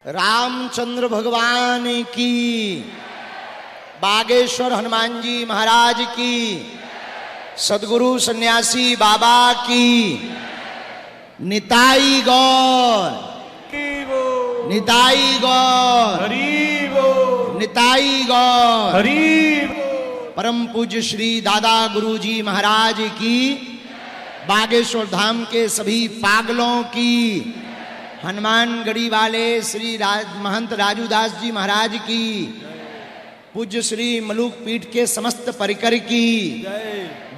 रामचंद्र भगवान की, बागेश्वर हनुमान जी महाराज की, सदगुरु सन्यासी बाबा की, निताई गौर, निताई गौर, निताई गौर, परम पूज्य श्री दादा गुरुजी महाराज की, बागेश्वर धाम के सभी पागलों की, हनुमानगढ़ी वाले श्री महंत राजूदास जी महाराज की, पूज्य श्री मलुक पीठ के समस्त परिकर की,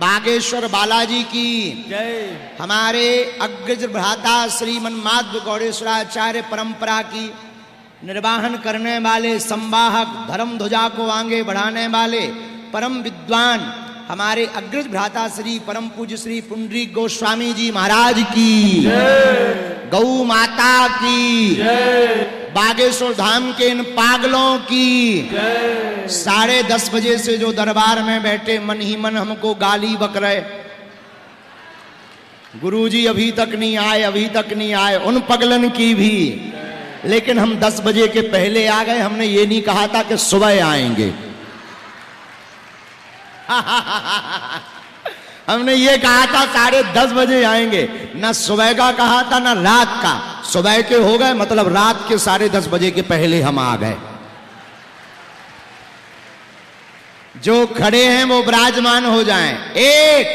बागेश्वर बालाजी की, हमारे अग्रज भ्राता श्री मनमाध्व गौड़ेश्वराचार्य परंपरा की निर्वाहन करने वाले संवाहक, धर्म ध्वजा को आगे बढ़ाने वाले परम विद्वान हमारे अग्रज भ्राता श्री परम पूज्य श्री पुंडरीक गोस्वामी जी महाराज की, गौ माता की, बागेश्वर धाम के इन पागलों की, 10:30 बजे से जो दरबार में बैठे मन ही मन हमको गाली बक रहे, गुरुजी अभी तक नहीं आए, अभी तक नहीं आए, उन पगलन की भी, लेकिन हम 10 बजे के पहले आ गए। हमने ये नहीं कहा था कि सुबह आएंगे हमने ये कहा था 10:30 बजे आएंगे, ना सुबह का कहा था ना रात का। सुबह के हो गए मतलब रात के 10:30 बजे के पहले हम आ गए। जो खड़े हैं वो विराजमान हो जाएं। 1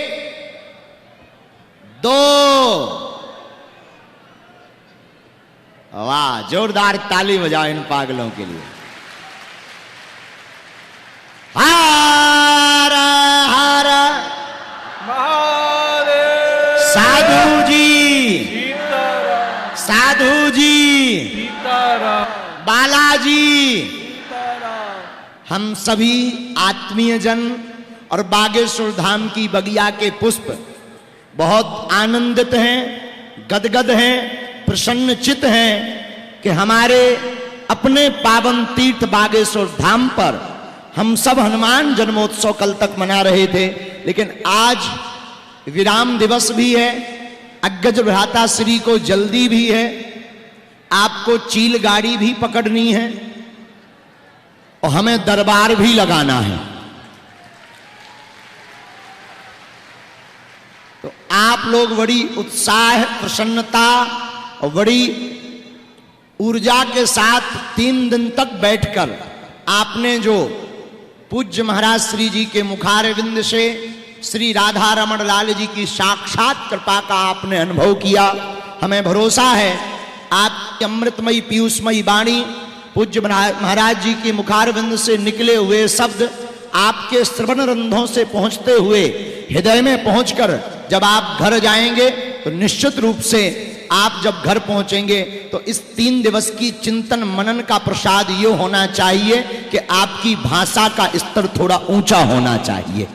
2, वाह, जोरदार ताली बजाओ इन पागलों के लिए। हर हर साधु जी, साधु जी, बालाजी, हम सभी आत्मीय जन और बागेश्वर धाम की बगिया के पुष्प बहुत आनंदित हैं, गदगद हैं, प्रसन्नचित हैं कि हमारे अपने पावन तीर्थ बागेश्वर धाम पर हम सब हनुमान जन्मोत्सव कल तक मना रहे थे, लेकिन आज विराम दिवस भी है, अग्रज भ्राता श्री को जल्दी भी है, आपको चील गाड़ी भी पकड़नी है और हमें दरबार भी लगाना है। तो आप लोग बड़ी उत्साह, प्रसन्नता और बड़ी ऊर्जा के साथ 3 दिन तक बैठकर आपने जो पूज्य महाराज श्री जी के मुखारविंद से श्री राधा रमण लाल जी की साक्षात कृपा का आपने अनुभव किया। हमें भरोसा है आपकी अमृतमयी पीयूषमयी वाणी, पूज्य महाराज जी के मुखारविंद से निकले हुए शब्द आपके श्रवण रंध्रों से पहुंचते हुए हृदय में पहुंचकर जब आप घर जाएंगे तो निश्चित रूप से आप जब घर पहुंचेंगे तो इस 3 दिवस की चिंतन मनन का प्रसाद ये होना चाहिए कि आपकी भाषा का स्तर थोड़ा ऊंचा होना चाहिए।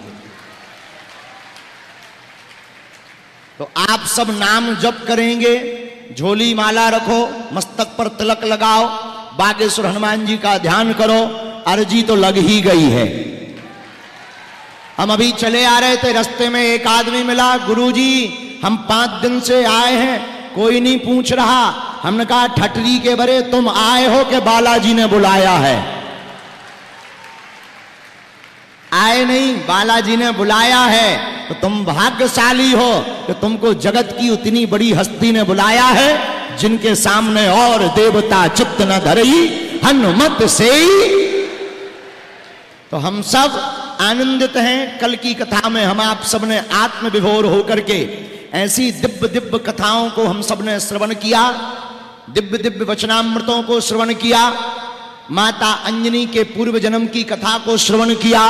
तो आप सब नाम जप करेंगे, झोली माला रखो, मस्तक पर तिलक लगाओ, बागेश्वर हनुमान जी का ध्यान करो। अर्जी तो लग ही गई है। हम अभी चले आ रहे थे, रास्ते में एक आदमी मिला, गुरुजी हम 5 दिन से आए हैं, कोई नहीं पूछ रहा। हमने कहा ठटरी के बरे तुम आए हो कि बालाजी ने बुलाया है? आए नहीं, बालाजी ने बुलाया है। तो तुम भाग्यशाली हो कि तुमको जगत की उतनी बड़ी हस्ती ने बुलाया है जिनके सामने और देवता चित्त न धरई हनुमत से। तो हम सब आनंदित हैं। कल की कथा में हम आप सबने आत्म विभोर होकर के ऐसी दिव्य दिव्य कथाओं को हम सबने श्रवण किया, दिव्य दिव्य वचनामृतों को श्रवण किया, माता अंजनी के पूर्व जन्म की कथा को श्रवण किया।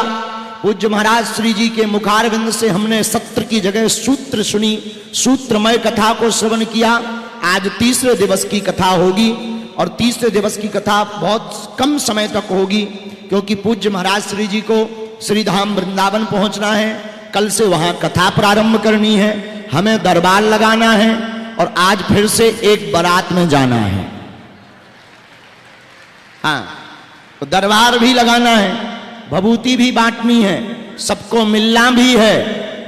पूज्य महाराज श्री जी के मुखारविंद से हमने सत्र की जगह सूत्र सुनी, सूत्रमय कथा को श्रवण किया। आज 3रे दिवस की कथा होगी और 3रे दिवस की कथा बहुत कम समय तक होगी क्योंकि पूज्य महाराज श्री जी को श्रीधाम वृंदावन पहुंचना है, कल से वहां कथा प्रारंभ करनी है, हमें दरबार लगाना है और आज फिर से एक बारात में जाना है। हाँ, तो दरबार भी लगाना है, भभूति भी बांटनी है, सबको मिलना भी है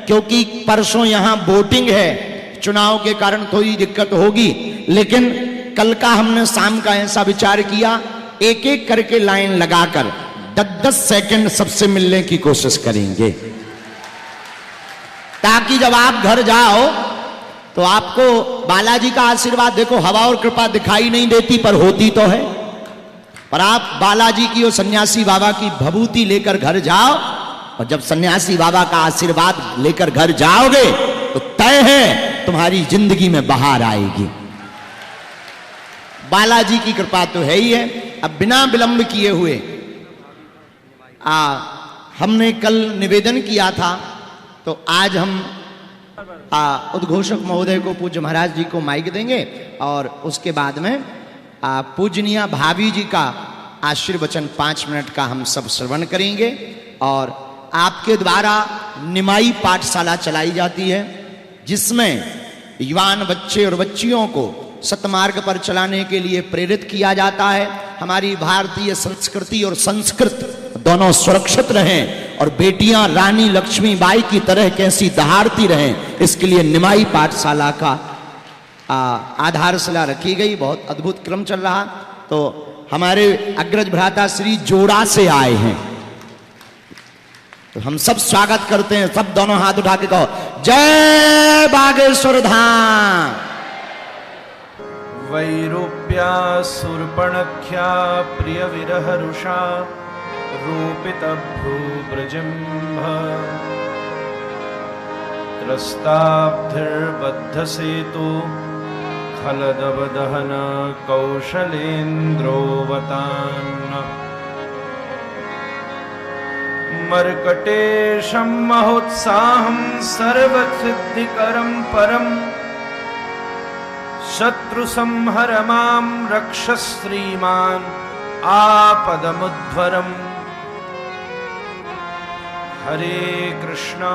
क्योंकि परसों यहां वोटिंग है, चुनाव के कारण थोड़ी दिक्कत होगी, लेकिन कल का हमने शाम का ऐसा विचार किया, एक एक करके लाइन लगाकर 10-10 सेकंड सबसे मिलने की कोशिश करेंगे, ताकि जब आप घर जाओ तो आपको बालाजी का आशीर्वाद, देखो हवा और कृपा दिखाई नहीं देती पर होती तो है, और आप बालाजी की और सन्यासी बाबा की भभूति लेकर घर जाओ, और जब सन्यासी बाबा का आशीर्वाद लेकर घर जाओगे तो तय है तुम्हारी जिंदगी में बहार आएगी। बालाजी की कृपा तो है ही है। अब बिना विलंब किए हुए हमने कल निवेदन किया था, तो आज हम उद्घोषक महोदय को, पूज्य महाराज जी को माइक देंगे, और उसके बाद में पूजनीय भाभी जी का आशीर्वचन 5 मिनट का हम सब श्रवण करेंगे। और आपके द्वारा निमाई पाठशाला चलाई जाती है, जिसमें युवान बच्चे और बच्चियों को सतमार्ग पर चलाने के लिए प्रेरित किया जाता है। हमारी भारतीय संस्कृति और संस्कृत दोनों सुरक्षित रहें और बेटियां रानी लक्ष्मीबाई की तरह कैसी दहाड़ती रहें, इसके लिए निमाई पाठशाला का आधारशिला रखी गई। बहुत अद्भुत क्रम चल रहा। तो हमारे अग्रज भ्राता श्री जोड़ा से आए हैं, तो हम सब स्वागत करते हैं। सब दोनों हाथ उठा के कहो, जय बागेश्वर धाम। वैरूप्या सुर्पणख्या प्रिय विरहरुषा रूपित भ्रूब्रजम्भ त्रस्ताब्धिर्बद्ध सेतु खलदवदहन कौशलेन्द्रोवतान्न मर्कटेशं महोत्साहं सर्वसिद्धिकरं परं शत्रुसंहर मां रक्ष श्रीमान् आपदमुद्धरम्। हरे कृष्णा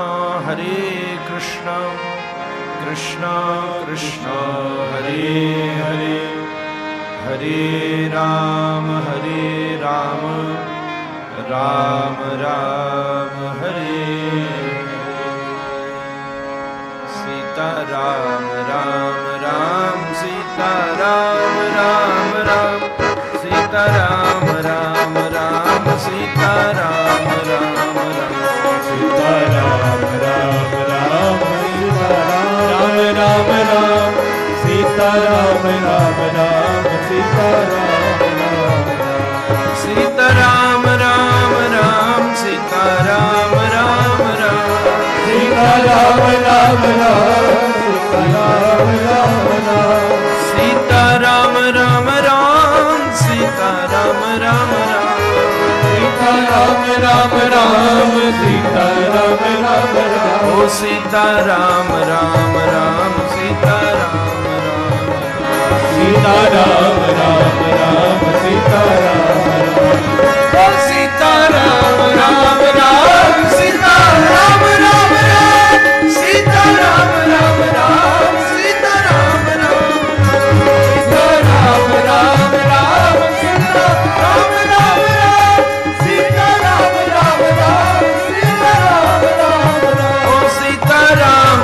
कृष्णा कृष्णा हरे हरे, हरे राम राम राम हरे सीता राम राम सीता राम राम सीता राम राम सीता राम सीता राम राम सीता राम सीता राम सीता राम सीता राम सीता राम सीता राम सीता राम सीता राम ओ सीता राम सीता राम सीता राम ओ सीता राम सीता राम सीता राम सीता राम सीता राम सीता ओ सीता राम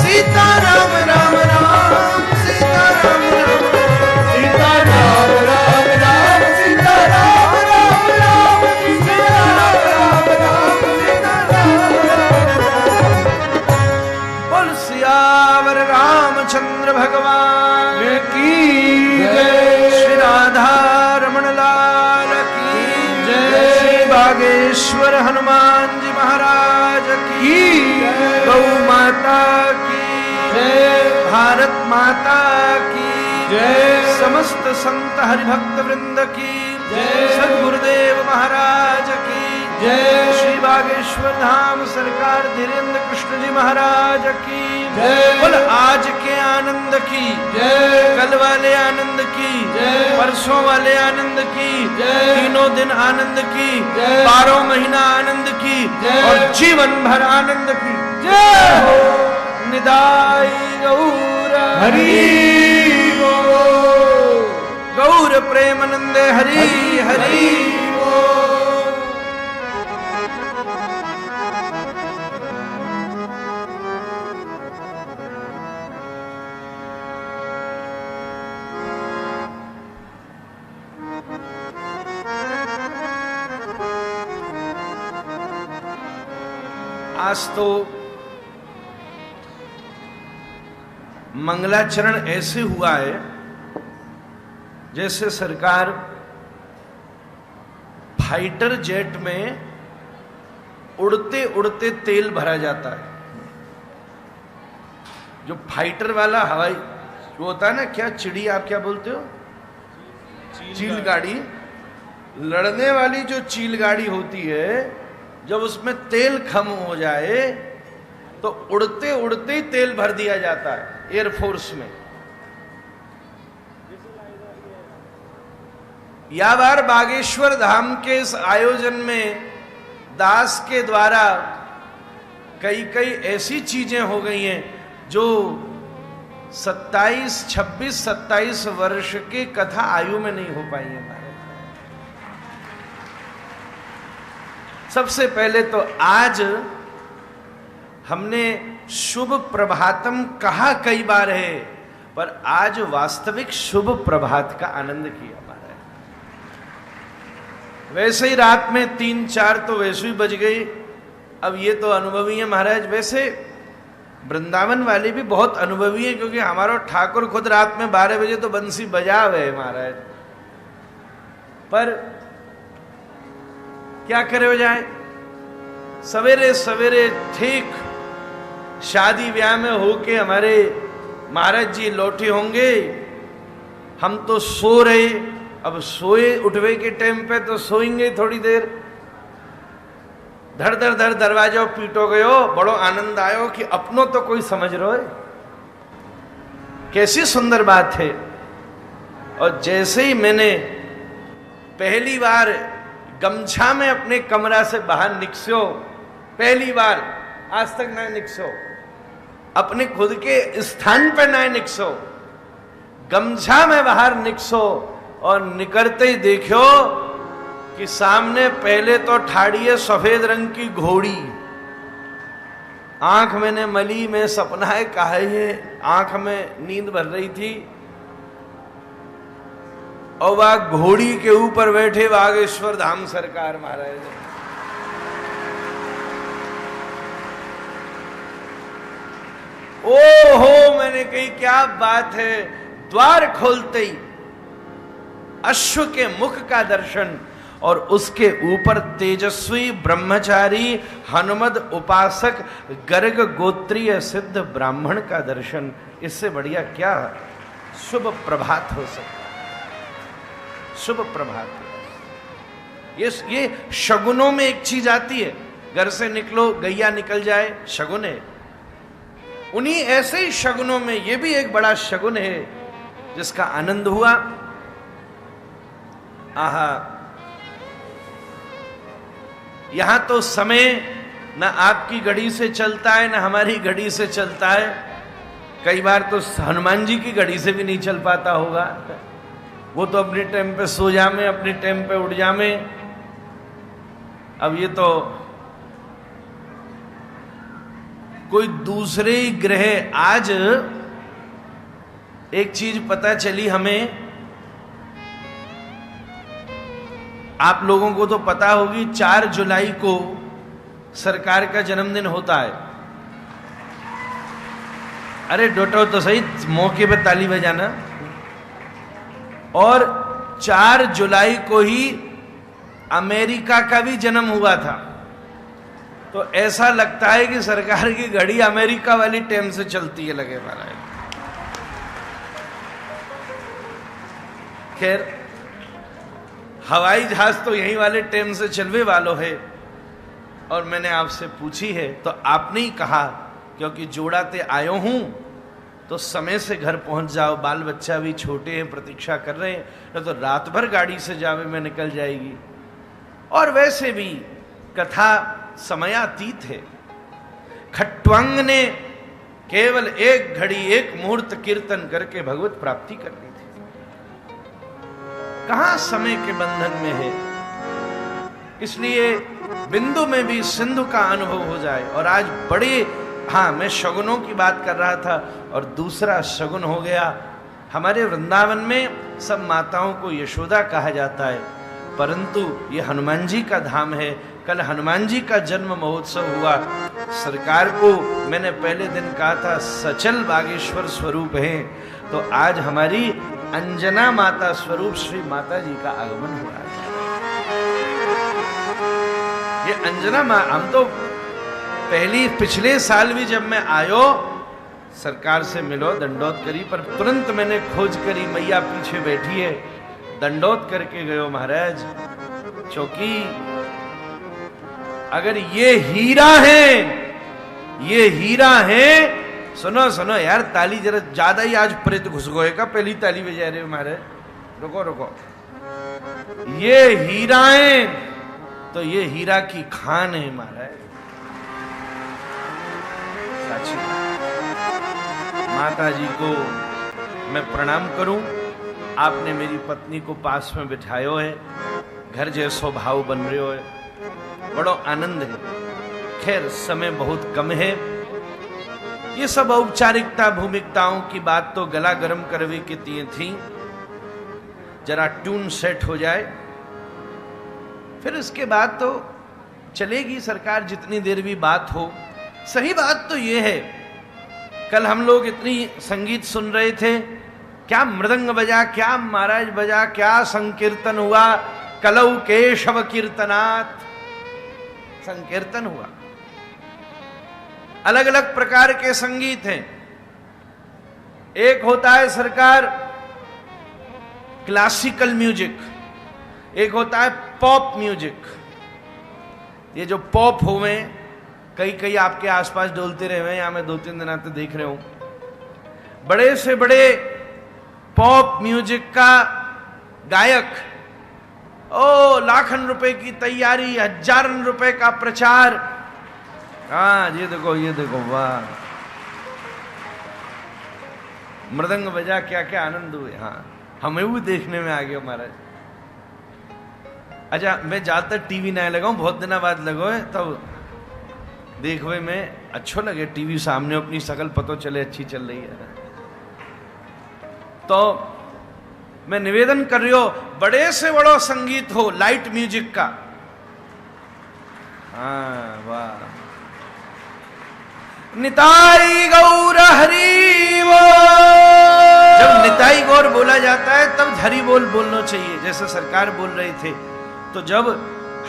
सीता राम रामचंद्र भगवान की जय, श्री राधा रमण लाल की जय, श्री बागेश्वर हनुमान जी महाराज की गौ माता की जय, भारत माता की जय, समस्त संत हरिभक्त वृंद की जय, सद्गुरुदेव महाराज की जय, श्री बागेश्वर धाम सरकार धीरेन्द्र कृष्ण जी महाराज की जय, बोल आज के आनंद की जय, कल वाले आनंद की जय, परसों वाले आनंद की जय, तीनों दिन आनंद की जय, 12 महीना आनंद की जय, और जीवन भर आनंद की जय हो। निदाई गौर हरि गौर प्रेमानंदे हरि हरि। आज तो मंगलाचरण ऐसे हुआ है जैसे सरकार फाइटर जेट में उड़ते उड़ते तेल भरा जाता है। जो फाइटर वाला हवाई जो होता है ना, क्या चिड़ी आप क्या बोलते हो, चील गाड़ी, लड़ने वाली जो चील गाड़ी होती है, जब उसमें तेल खत्म हो जाए तो उड़ते उड़ते ही तेल भर दिया जाता है एयरफोर्स में। या बार बागेश्वर धाम के इस आयोजन में दास के द्वारा कई कई ऐसी चीजें हो गई हैं जो 26 वर्ष के कथा आयु में नहीं हो पाई है। सबसे पहले तो आज हमने शुभ प्रभातम कहा कई बार है, पर आज वास्तविक शुभ प्रभात का आनंद किया हमारा। वैसे ही रात में 3-4 तो वैसे ही बज गई। अब ये तो अनुभवी है महाराज। वैसे वृंदावन वाले भी बहुत अनुभवी है, क्योंकि हमारा ठाकुर खुद रात में 12 बजे तो बंसी बजा हुए महाराज। पर क्या करे हो जाए, सवेरे सवेरे ठीक शादी ब्याह में होके हमारे महाराज जी लौटे होंगे, हम तो सो रहे। अब सोए उठवे के टाइम पे तो सोएंगे थोड़ी देर, धड़ धड़ धड़ दरवाजा पीटो गयो, बड़ो आनंद आयो कि अपनो तो कोई समझ रहो है। कैसी सुंदर बात है। और जैसे ही मैंने पहली बार गमछा में अपने कमरा से बाहर निकसो, पहली बार, आज तक ना निकसो, अपने खुद के स्थान पर ना निकसो, गमछा में बाहर निकसो और निकलते ही देखो कि सामने पहले तो ठाड़ी है सफेद रंग की घोड़ी। आंख मैंने मली में सपना है कहा है, आंख में नींद भर रही थी और वह घोड़ी के ऊपर बैठे बागेश्वर धाम सरकार महाराज। ओहो, मैंने कही क्या बात है। द्वार खोलते ही अश्व के मुख का दर्शन और उसके ऊपर तेजस्वी ब्रह्मचारी हनुमद उपासक गर्ग गोत्रीय सिद्ध ब्राह्मण का दर्शन। इससे बढ़िया क्या शुभ प्रभात हो सकता है। शुभ प्रभात। ये शगुनों में एक चीज आती है, घर से निकलो गैया निकल जाए, शगुन है। उन्हीं ऐसे ही शगुनों में ये भी एक बड़ा शगुन है जिसका आनंद हुआ। आहा, यहां तो समय न आपकी घड़ी से चलता है न हमारी घड़ी से चलता है। कई बार तो हनुमान जी की घड़ी से भी नहीं चल पाता होगा। वो तो अपने टाइम पे सो जामे, अपने टाइम पे उठ जामे। अब ये तो कोई दूसरे ही ग्रह। आज एक चीज पता चली हमें, आप लोगों को तो पता होगी, 4 जुलाई को सरकार का जन्मदिन होता है। अरे डोटो तो सही, मौके पर ताली बजाना। और 4 जुलाई को ही अमेरिका का भी जन्म हुआ था। तो ऐसा लगता है कि सरकार की घड़ी अमेरिका वाली टाइम से चलती है, लगे महाराज। खैर, हवाई जहाज तो यही वाले टाइम से चलवे वालों है। और मैंने आपसे पूछी है तो आपने ही कहा, क्योंकि जोड़ाते आयो हूं तो समय से घर पहुंच जाओ, बाल बच्चा भी छोटे हैं, प्रतीक्षा कर रहे हैं, न तो रात भर गाड़ी से जावे में निकल जाएगी। और वैसे भी कथा समयातीत है। खट्वांग ने केवल एक घड़ी, एक मुहूर्त कीर्तन करके भगवत प्राप्ति करनी थी। कहां समय के बंधन में है। इसलिए बिंदु में भी सिंधु का अनुभव हो जाए। और आज बड़े, हाँ, मैं शगुनों की बात कर रहा था और दूसरा शगुन हो गया। हमारे वृंदावन में सब माताओं को यशोदा कहा जाता है, परंतु ये हनुमान जी का धाम है। कल हनुमान जी का जन्म महोत्सव हुआ सरकार को मैंने पहले दिन कहा था सचल बागेश्वर स्वरूप है, तो आज हमारी अंजना माता स्वरूप श्री माता जी का आगमन हुआ है। ये अंजना माँ, हम तो पिछले साल भी जब मैं आयो सरकार से मिलो, दंडोत करी, पर तुरंत मैंने खोज करी मैया पीछे बैठी है, दंडोत करके गयो महाराज, क्योंकि अगर ये हीरा है, सुनो सुनो यार, ताली जरा ज्यादा ही आज प्रेत घुस गए का, पहली ताली बजा रहे हो महाराज, रुको रुको, ये हीरा है तो ये हीरा की खान है महाराज, साची माता जी को मैं प्रणाम करूं। आपने मेरी पत्नी को पास में बिठायो है, घर जैसो भाव बन रहे हो है, बड़ो आनंद है। खैर समय बहुत कम है, ये सब औपचारिकता भूमिकताओं की बात तो गला गर्म करवे की थी, जरा ट्यून सेट हो जाए, फिर इसके बाद तो चलेगी सरकार, जितनी देर भी बात हो। सही बात तो ये है, कल हम लोग इतनी संगीत सुन रहे थे, क्या मृदंग बजा, क्या महाराज बजा, क्या संकीर्तन हुआ, कलौ केशव कीर्तनात् संकीर्तन हुआ। अलग अलग प्रकार के संगीत हैं, एक होता है सरकार क्लासिकल म्यूजिक, एक होता है पॉप म्यूजिक। ये जो पॉप हुए, कई कई आपके आसपास डोलते रहे हैं, यहां मैं 2-3 दिन आते देख रहे हूं, बड़े से बड़े पॉप म्यूजिक का गायक, ओ लाखन रुपए की तैयारी, हजारन रुपए का प्रचार, हाँ ये देखो वाह, मृदंग बजा, क्या क्या आनंद हुए। हाँ हमें भी देखने में आ गया महाराज। अच्छा मैं ज्यादातर टीवी ना लगाऊं, बहुत दिनों बाद लगो है, तब देखवे में अच्छो लगे, टीवी सामने अपनी शकल पतो चले अच्छी चल रही है। तो मैं निवेदन कर रही हो, बड़े से बड़ो संगीत हो लाइट म्यूजिक का, हाँ वाह, निताई गौर हरि बोल। जब निताई गौर बोला जाता है तब हरि बोल बोलना चाहिए, जैसे सरकार बोल रहे थे। तो जब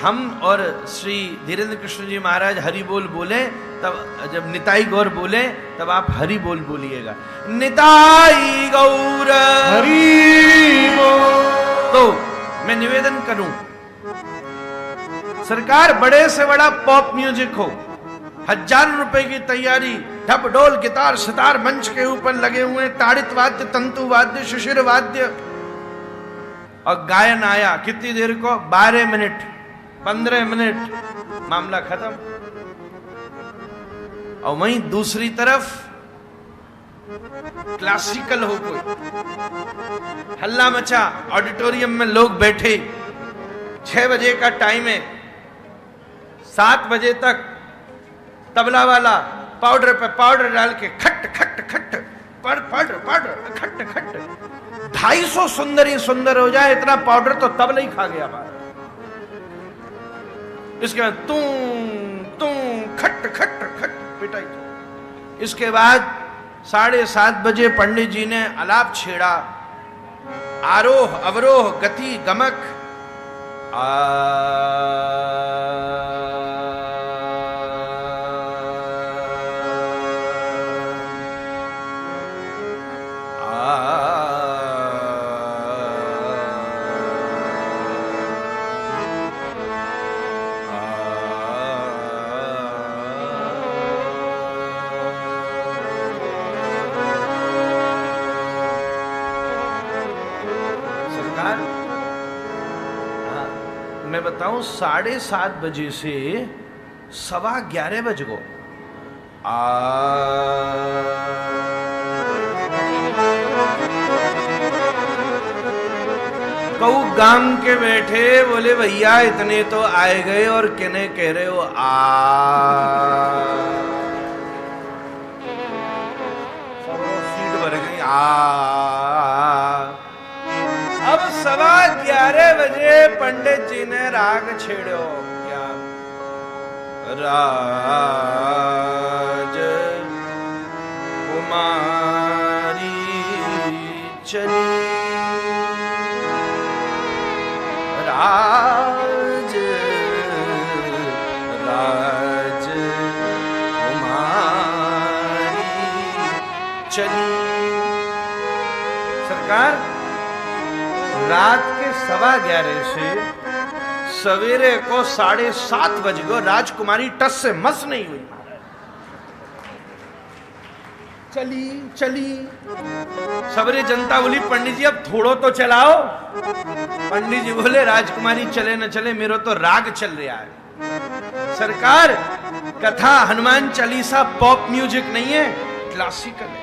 हम और श्री धीरेन्द्र कृष्ण जी महाराज हरि बोल बोले, तब जब निताई गौर बोले तब आप हरि बोल बोलिएगा, निताई गौर हरि बोल। तो मैं निवेदन करूं, सरकार बड़े से बड़ा पॉप म्यूजिक हो, हजारों रुपए की तैयारी, ढप ढोल गिटार सितार मंच के ऊपर लगे हुए, ताड़ित वाद्य, तंतु वाद्य, शिशिर वाद्य, और गायन आया कितनी देर को, 12 मिनट 15 मिनट, मामला खत्म। और वहीं दूसरी तरफ क्लासिकल हो, कोई हल्ला मचा, ऑडिटोरियम में लोग बैठे, 6 बजे का टाइम है, 7 बजे तक तबला वाला पाउडर पे पाउडर डाल के खट खट खट पाउडर खट खट, 250 सुंदर ही सुंदर हो जाए, इतना पाउडर तो तबला ही खा गया हमारा। इसके बाद तू खट खट खट पिटाई। इसके बाद 7:30 बजे पंडित जी ने आलाप छेड़ा, आरोह अवरोह गति गमक, मैं बताऊं 7:30 बजे से 11:15 बज गो, कऊ गांव के बैठे बोले भैया इतने तो आए गए और किने कह रहे हो सीट भर गई अब 11:15 बजे पंडित जी ने राग छेड़ो, क्या राज कुमारी चली, राज राज कुमारी चली। सरकार रात के 11:15 से सवेरे को 7:30 बज गए, राजकुमारी टस से मस नहीं हुई। चली चली। सवेरे जनता बोली पंडित जी अब थोड़ो तो चलाओ। पंडित जी बोले राजकुमारी चले न चले, मेरा तो राग चल रहा है। सरकार कथा हनुमान चालीसा पॉप म्यूजिक नहीं है, क्लासिकल है।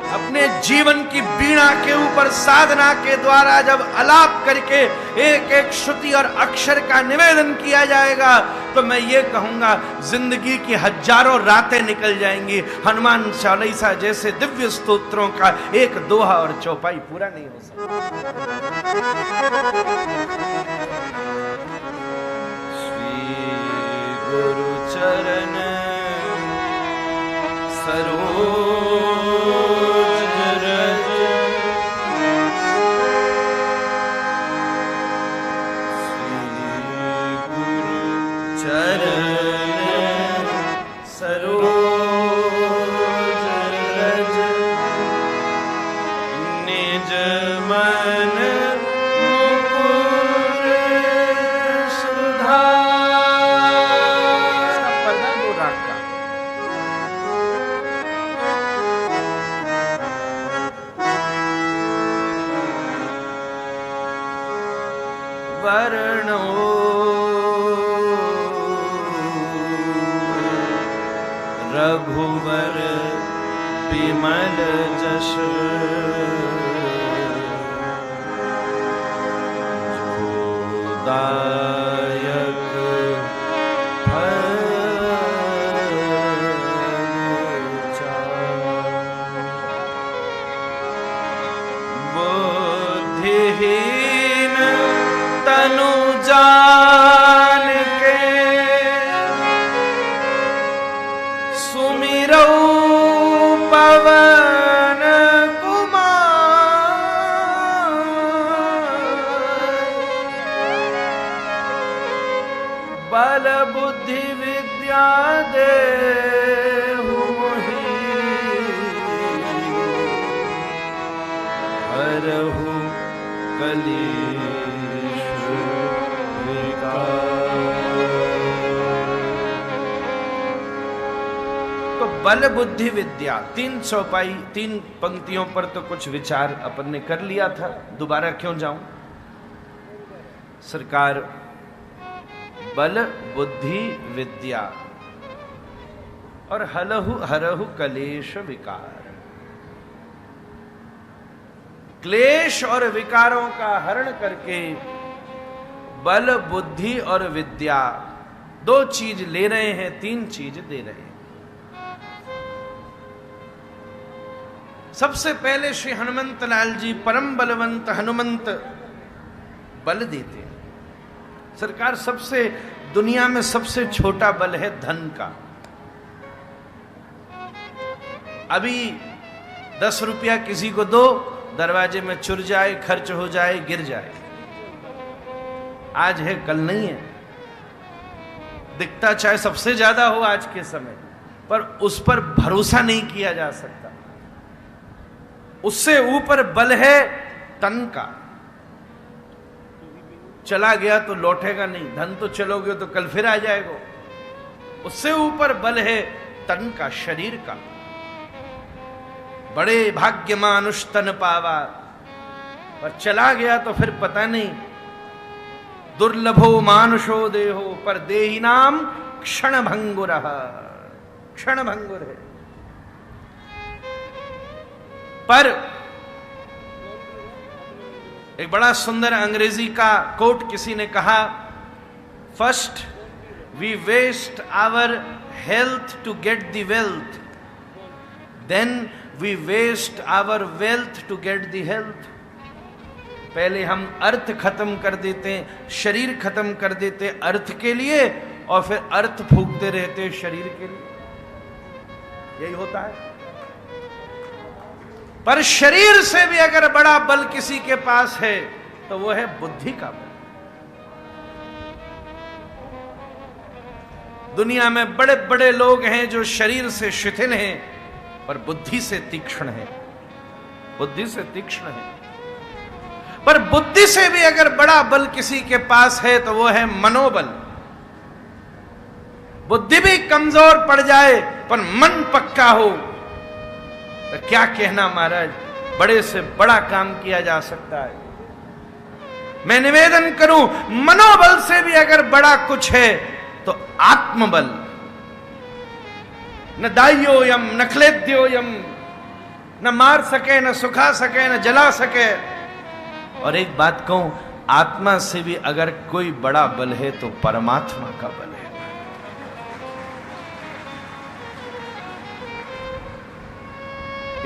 अपने जीवन की वीणा के ऊपर साधना के द्वारा जब आलाप करके एक एक श्रुति और अक्षर का निवेदन किया जाएगा तो मैं ये कहूंगा जिंदगी की हजारों रातें निकल जाएंगी। हनुमान चालीसा जैसे दिव्य स्तोत्रों का एक दोहा और चौपाई पूरा नहीं हो सकता। श्री गुरु चरण सरोज रज, श्री गुरु चरण सरोज रज, निज मन मुकुर सुधार। पढ़ना दो राग का। वर्णो रघुवर विमल जश, दायक फल बुद्धिहीन तनु जान के, सुमिरौ पवन कुमार, बल बुद्धि विद्या देहु मोहि, हरहु कलेश तो बल बुद्धि विद्या, 3 चौपाई 3 पंक्तियों पर तो कुछ विचार अपन ने कर लिया था, दोबारा क्यों जाऊं। सरकार बल बुद्धि विद्या और हलहु हरहु कलेश विकार, क्लेश और विकारों का हरण करके बल बुद्धि और विद्या 2 चीज ले रहे हैं, 3 चीज दे रहे हैं। सबसे पहले श्री हनुमंत लाल जी परम बलवंत हनुमंत बल देते हैं। सरकार सबसे दुनिया में सबसे छोटा बल है धन का। अभी 10 रुपया किसी को दो, दरवाजे में चुर जाए, खर्च हो जाए, गिर जाए। आज है कल नहीं है। दिखता चाहे सबसे ज्यादा हो आज के समय, पर उस पर भरोसा नहीं किया जा सकता। उससे ऊपर बल है तन का। चला गया तो लौटेगा नहीं, धन तो चलोगे तो कल फिर आ जाएगा। उससे ऊपर बल है तन का, शरीर का। बड़े भाग्यमानुष तन पावा, पर चला गया तो फिर पता नहीं। दुर्लभो मानुषो देहो पर देहि नाम क्षण भंगुर, क्षण भंगुर है। पर एक बड़ा सुंदर अंग्रेजी का कोट किसी ने कहा, first we waste our health to get the wealth, then we waste our wealth to get the health. पहले हम अर्थ खत्म कर देते, शरीर खत्म कर देते अर्थ के लिए, और फिर अर्थ फूकते रहते शरीर के लिए। यही होता है। पर शरीर से भी अगर बड़ा बल किसी के पास है तो वो है बुद्धि का बल। दुनिया में बड़े बड़े लोग हैं जो शरीर से शिथिल हैं पर बुद्धि से तीक्ष्ण हैं, बुद्धि से तीक्ष्ण हैं। पर बुद्धि से भी अगर बड़ा बल किसी के पास है तो वो है मनोबल। बुद्धि भी कमजोर पड़ जाए पर मन पक्का हो तो क्या कहना महाराज, बड़े से बड़ा काम किया जा सकता है। मैं निवेदन करूं, मनोबल से भी अगर बड़ा कुछ है तो आत्मबल। न दाह्योयम न क्लेद्योयम, न मार सके न सुखा सके न जला सके। और एक बात कहूं, आत्मा से भी अगर कोई बड़ा बल है तो परमात्मा का बल है।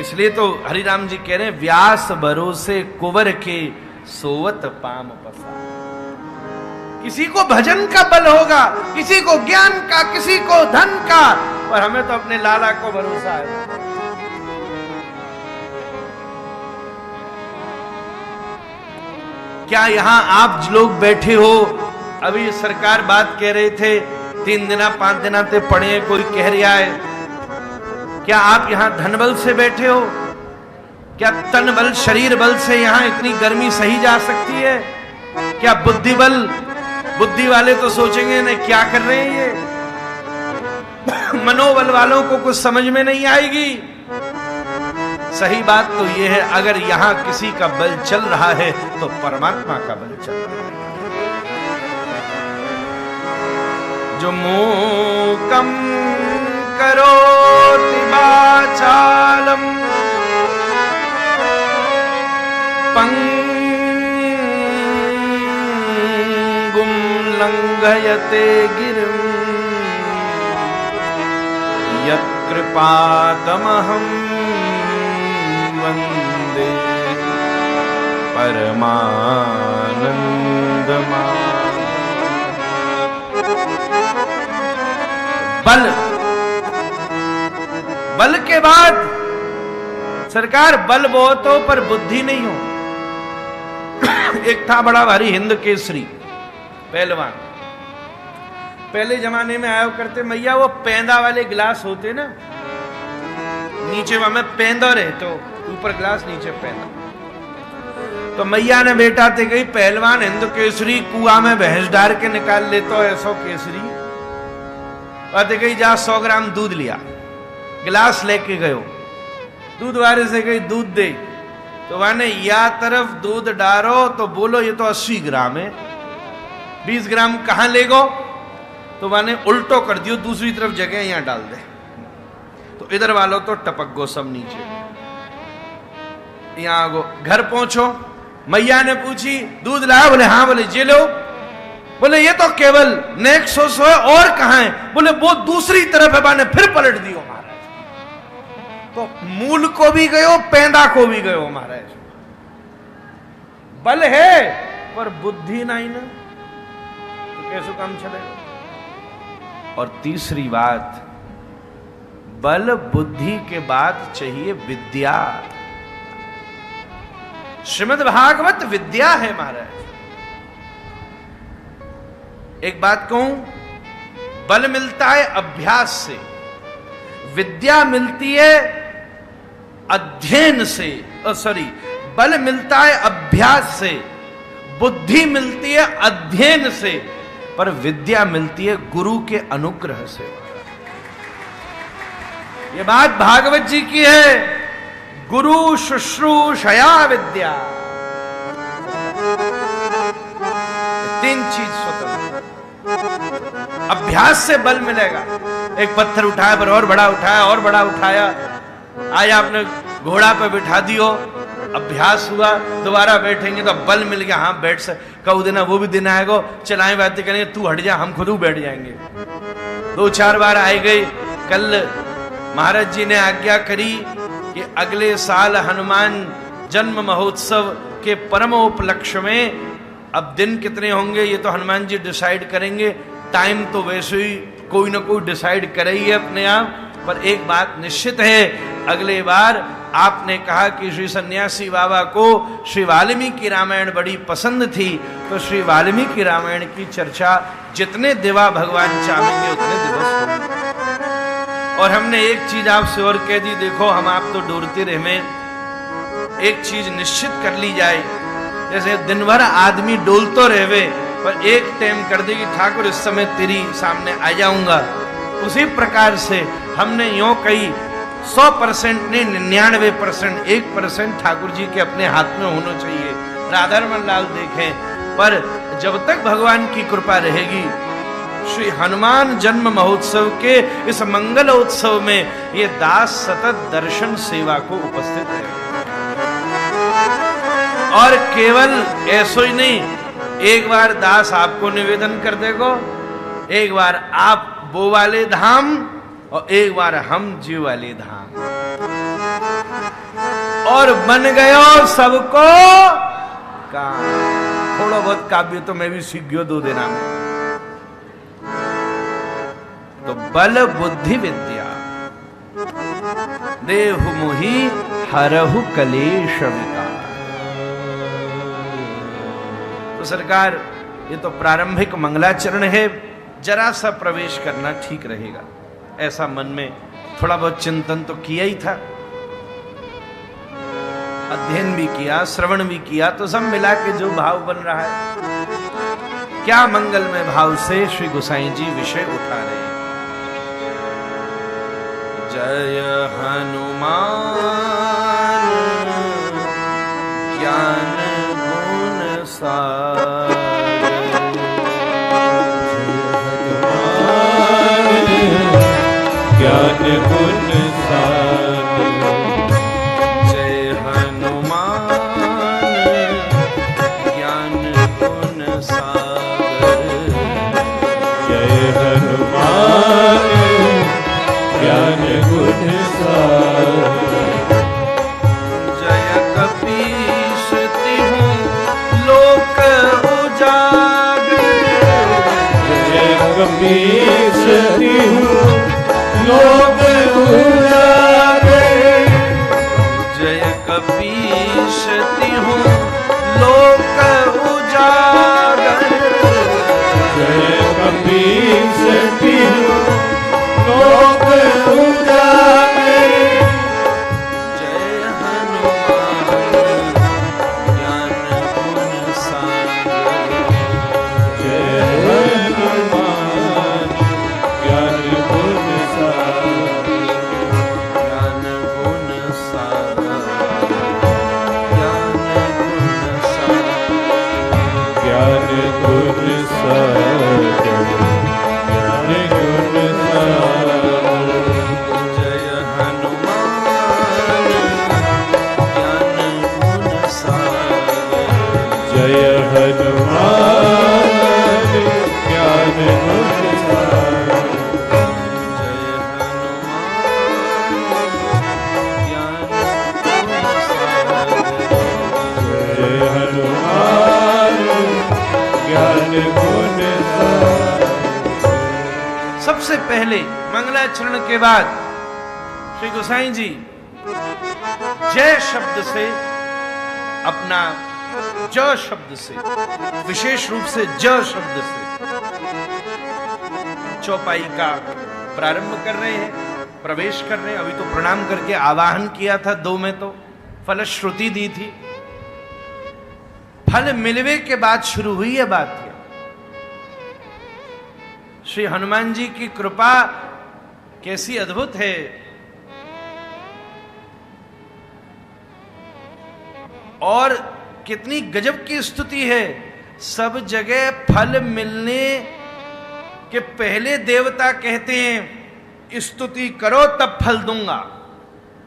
इसलिए तो हरिराम जी कह रहे हैं, व्यास भरोसे कुंवर के सोवत पाम पसा। किसी को भजन का बल होगा, किसी को ज्ञान का, किसी को धन का, पर हमें तो अपने लाला को भरोसा है। क्या यहां आप लोग बैठे हो, अभी सरकार बात कह रहे थे 3 दिन 5 दिन ते पड़े, कोई कह रहा है, क्या आप यहां धन बल से बैठे हो? क्या तन बल शरीर बल से यहां इतनी गर्मी सही जा सकती है? क्या बुद्धि बल, बुद्धि वाले तो सोचेंगे नहीं क्या कर रहे हैं ये, मनोबल वालों को कुछ समझ में नहीं आएगी। सही बात तो ये है, अगर यहां किसी का बल चल रहा है तो परमात्मा का बल चल रहा है। जो मूकम करोति वाचालम पंगुम लंघयते गिरिम यत्कृपातमहं वंदे परमानंदमा। बल, बल के बाद सरकार बल बहुत हो पर बुद्धि नहीं हो। एक था बड़ा भारी हिंद केसरी पहलवान, पहले जमाने में आया करते मैया, वो पेंदा वाले गिलास होते ना, नीचे में पेंदा रहे तो ऊपर गिलास नीचे पेंदा। तो मैया ने बेटा ते गई पहलवान हिंद केसरी कुआ में भैंस डाल के निकाल लेतो ऐसो केसरी। आते गई जा 100 ग्राम दूध लिया, गिलास लेके गयो, दूध वाले से गई दूध दे, तो वाने या तरफ दूध डालो तो बोलो ये तो 80 ग्राम है, 20 ग्राम कहां ले गो, तो वाने उल्टो कर दियो, दूसरी तरफ जगह यहां डाल दे, तो इधर वालों तो टपक गो सब नीचे। यहां गो, घर पहुंचो, मैया ने पूछी दूध लाया, बोले हाँ, बोले जे लो, बोले ये तो केवल नेक्स्ट है और कहां है, बोले वो दूसरी तरफ है, बाने फिर पलट दियो महाराज। तो मूल को भी गयो, पेंदा को भी गयो महाराज। बल है पर बुद्धि नहीं ना, तो कैसे काम चलेगा। और तीसरी बात, बल बुद्धि के बाद चाहिए विद्या। श्रीमद् भागवत विद्या है महाराज। एक बात कहूं, बल मिलता है अभ्यास से, विद्या मिलती है अध्ययन से, बल मिलता है अभ्यास से, बुद्धि मिलती है अध्ययन से, पर विद्या मिलती है गुरु के अनुग्रह से। ये बात भागवत जी की है, गुरु शुश्रूषया विद्या। 3 चीज स्वतंत्र, अभ्यास से बल मिलेगा। एक पत्थर उठाया पर और बड़ा उठाया, और बड़ा उठाया, आज आपने घोड़ा पे बिठा दियो, अभ्यास हुआ, दोबारा बैठेंगे तो बल मिल गया, हाँ बैठ से कहू देना, वो भी दिन आएगा, चलाएं बातें करेंगे, तू हट जा, हम खुद बैठ जाएंगे। 2-4 बार आए गए। कल महाराज जी ने आज्ञा करी कि अगले साल हनुमान जन्म महोत्सव के परम उपलक्ष्य में, अब दिन कितने होंगे ये तो हनुमान जी डिसाइड करेंगे, टाइम तो वैसे ही कोई ना कोई डिसाइड करे ही है अपने आप, पर एक बात निश्चित है, अगले बार आपने कहा कि श्री सन्यासी बाबा को श्री वाल्मीकि रामायण बड़ी पसंद थी, तो श्री वाल्मीकि रामायण की चर्चा जितने दिवा भगवान चाहेंगे उतने दिवस होंगे। और हमने एक चीज आपसे और कह दी, देखो हम आप तो डोरते रहे, एक चीज निश्चित कर ली जाए, जैसे दिन भर आदमी डोलतो रहे पर एक टाइम कर दे कि ठाकुर इस समय तेरी सामने आ जाऊंगा, उसी प्रकार से हमने यूं कही 100% ने 99%, 1% ठाकुर जी के अपने हाथ में होना चाहिए। राधारमण लाल देखें, पर जब तक भगवान की कृपा रहेगी, श्री हनुमान जन्म महोत्सव के इस मंगल उत्सव में ये दास सतत दर्शन सेवा को उपस्थित है। और केवल ऐसो ही नहीं, एक बार दास आपको निवेदन कर देगो, एक बार आप वो वाले धाम और एक बार हम जी वाले धाम, और बन गयो सबको काम। थोड़ा बहुत काव्य तो मैं भी सीख गयो 2 दिन में। तो बल बुद्धि विद्या देहु मोहि हरहु कलेश विकार। तो सरकार, ये तो प्रारंभिक मंगलाचरण है, जरा सा प्रवेश करना ठीक रहेगा, ऐसा मन में थोड़ा बहुत चिंतन तो किया ही था, अध्ययन भी किया, श्रवण भी किया, तो सब मिला के जो भाव बन रहा है, क्या मंगलमय भाव से श्री गोसाई जी विषय उठा रहे हैं। जय हनुमान ज्ञान गुण सागर, ज्ञान गुण सागर, जय हनुमान ज्ञान गुण सागर, जय हनुमान ज्ञान गुण सागर, जय कपीस तिहु लोक उजागर, जय कपीस तिहु लोक उजागर, जय कपीस तिहु लोक उजागर, जय कपीस तिहु लोक उजागर, जय हनुमान ज्ञान गुण सागर, जय हनुमान ज्ञान गुण सागर, ज्ञान गुण सागर, ज्ञान गुण सागर, ज्ञान गुण सागर, ज्ञान गुण सागर, जय हनुमान ज्ञान गुण सागर, जय हनुमान ज्ञान गुण सागर, जय हनुमान ज्ञान गुण सागर, जय हनुमान ज्ञान गुण सागर। सबसे पहले मंगलाचरण के बाद श्री गोसाई जी जय शब्द से, अपना ज शब्द से, विशेष रूप से ज शब्द से चौपाई का प्रारंभ कर रहे हैं, प्रवेश कर रहे हैं। अभी तो प्रणाम करके आवाहन किया था 2 में, तो फलश्रुति दी थी, फल मिलवे के बाद शुरू हुई है बात। श्री हनुमान जी की कृपा कैसी अद्भुत है, और कितनी गजब की स्तुति है। सब जगह फल मिलने के पहले देवता कहते हैं स्तुति करो तब फल दूंगा।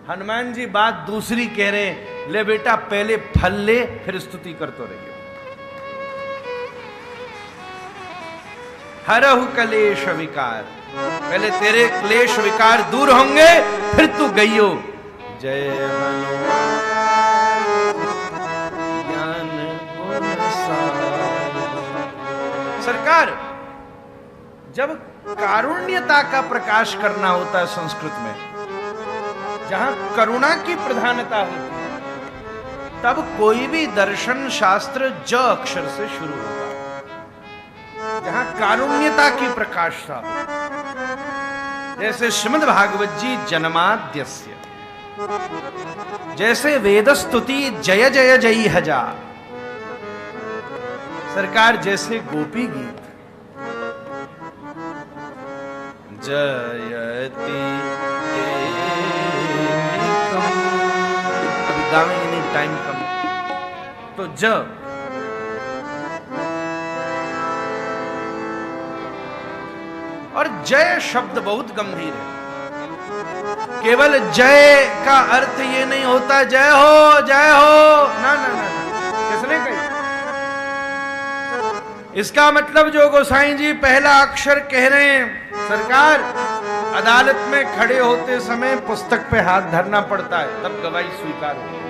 हनुमान जी बात दूसरी कह रहे हैं, ले बेटा पहले फल ले फिर स्तुति करते रहिए। हरहु कलेश विकार, पहले तेरे क्लेश विकार दूर होंगे फिर तू गइयो। जय हनुमान ज्ञान गुण सागर। सरकार जब कारुण्यता का प्रकाश करना होता है संस्कृत में, जहां करुणा की प्रधानता होती है, तब कोई भी दर्शन शास्त्र ज अक्षर से शुरू होता है। जहां कारुण्यता की प्रकाशता, जैसे श्रीमद् भागवत जी जन्माद्यस्य, जैसे वेद स्तुति जय जय जय हजार, सरकार जैसे गोपी गीत जयति अभी गावेंगे नहीं, टाइम कम, तो ज और जय शब्द बहुत गंभीर है। केवल जय का अर्थ ये नहीं होता जय हो ना ना ना, किसने कही? इसका मतलब जो गोसाई जी पहला अक्षर कह रहे हैं, सरकार अदालत में खड़े होते समय पुस्तक पे हाथ धरना पड़ता है, तब गवाही स्वीकार होती है।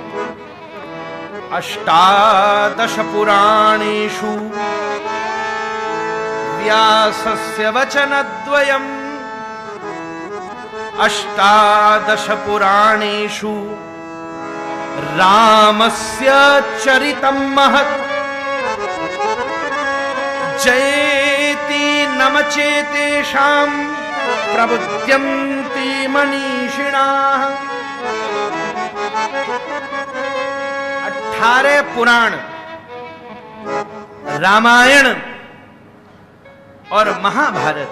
अष्टादश पुराणेषु व्यासस्य वचनद्वयम्, अष्टादश पुराणेषु रामस्य चरितं महत्, जयेति नमचेतेषां प्रबुध्यन्ति मनीषिणाः। 18 पुराण, रामायण और महाभारत,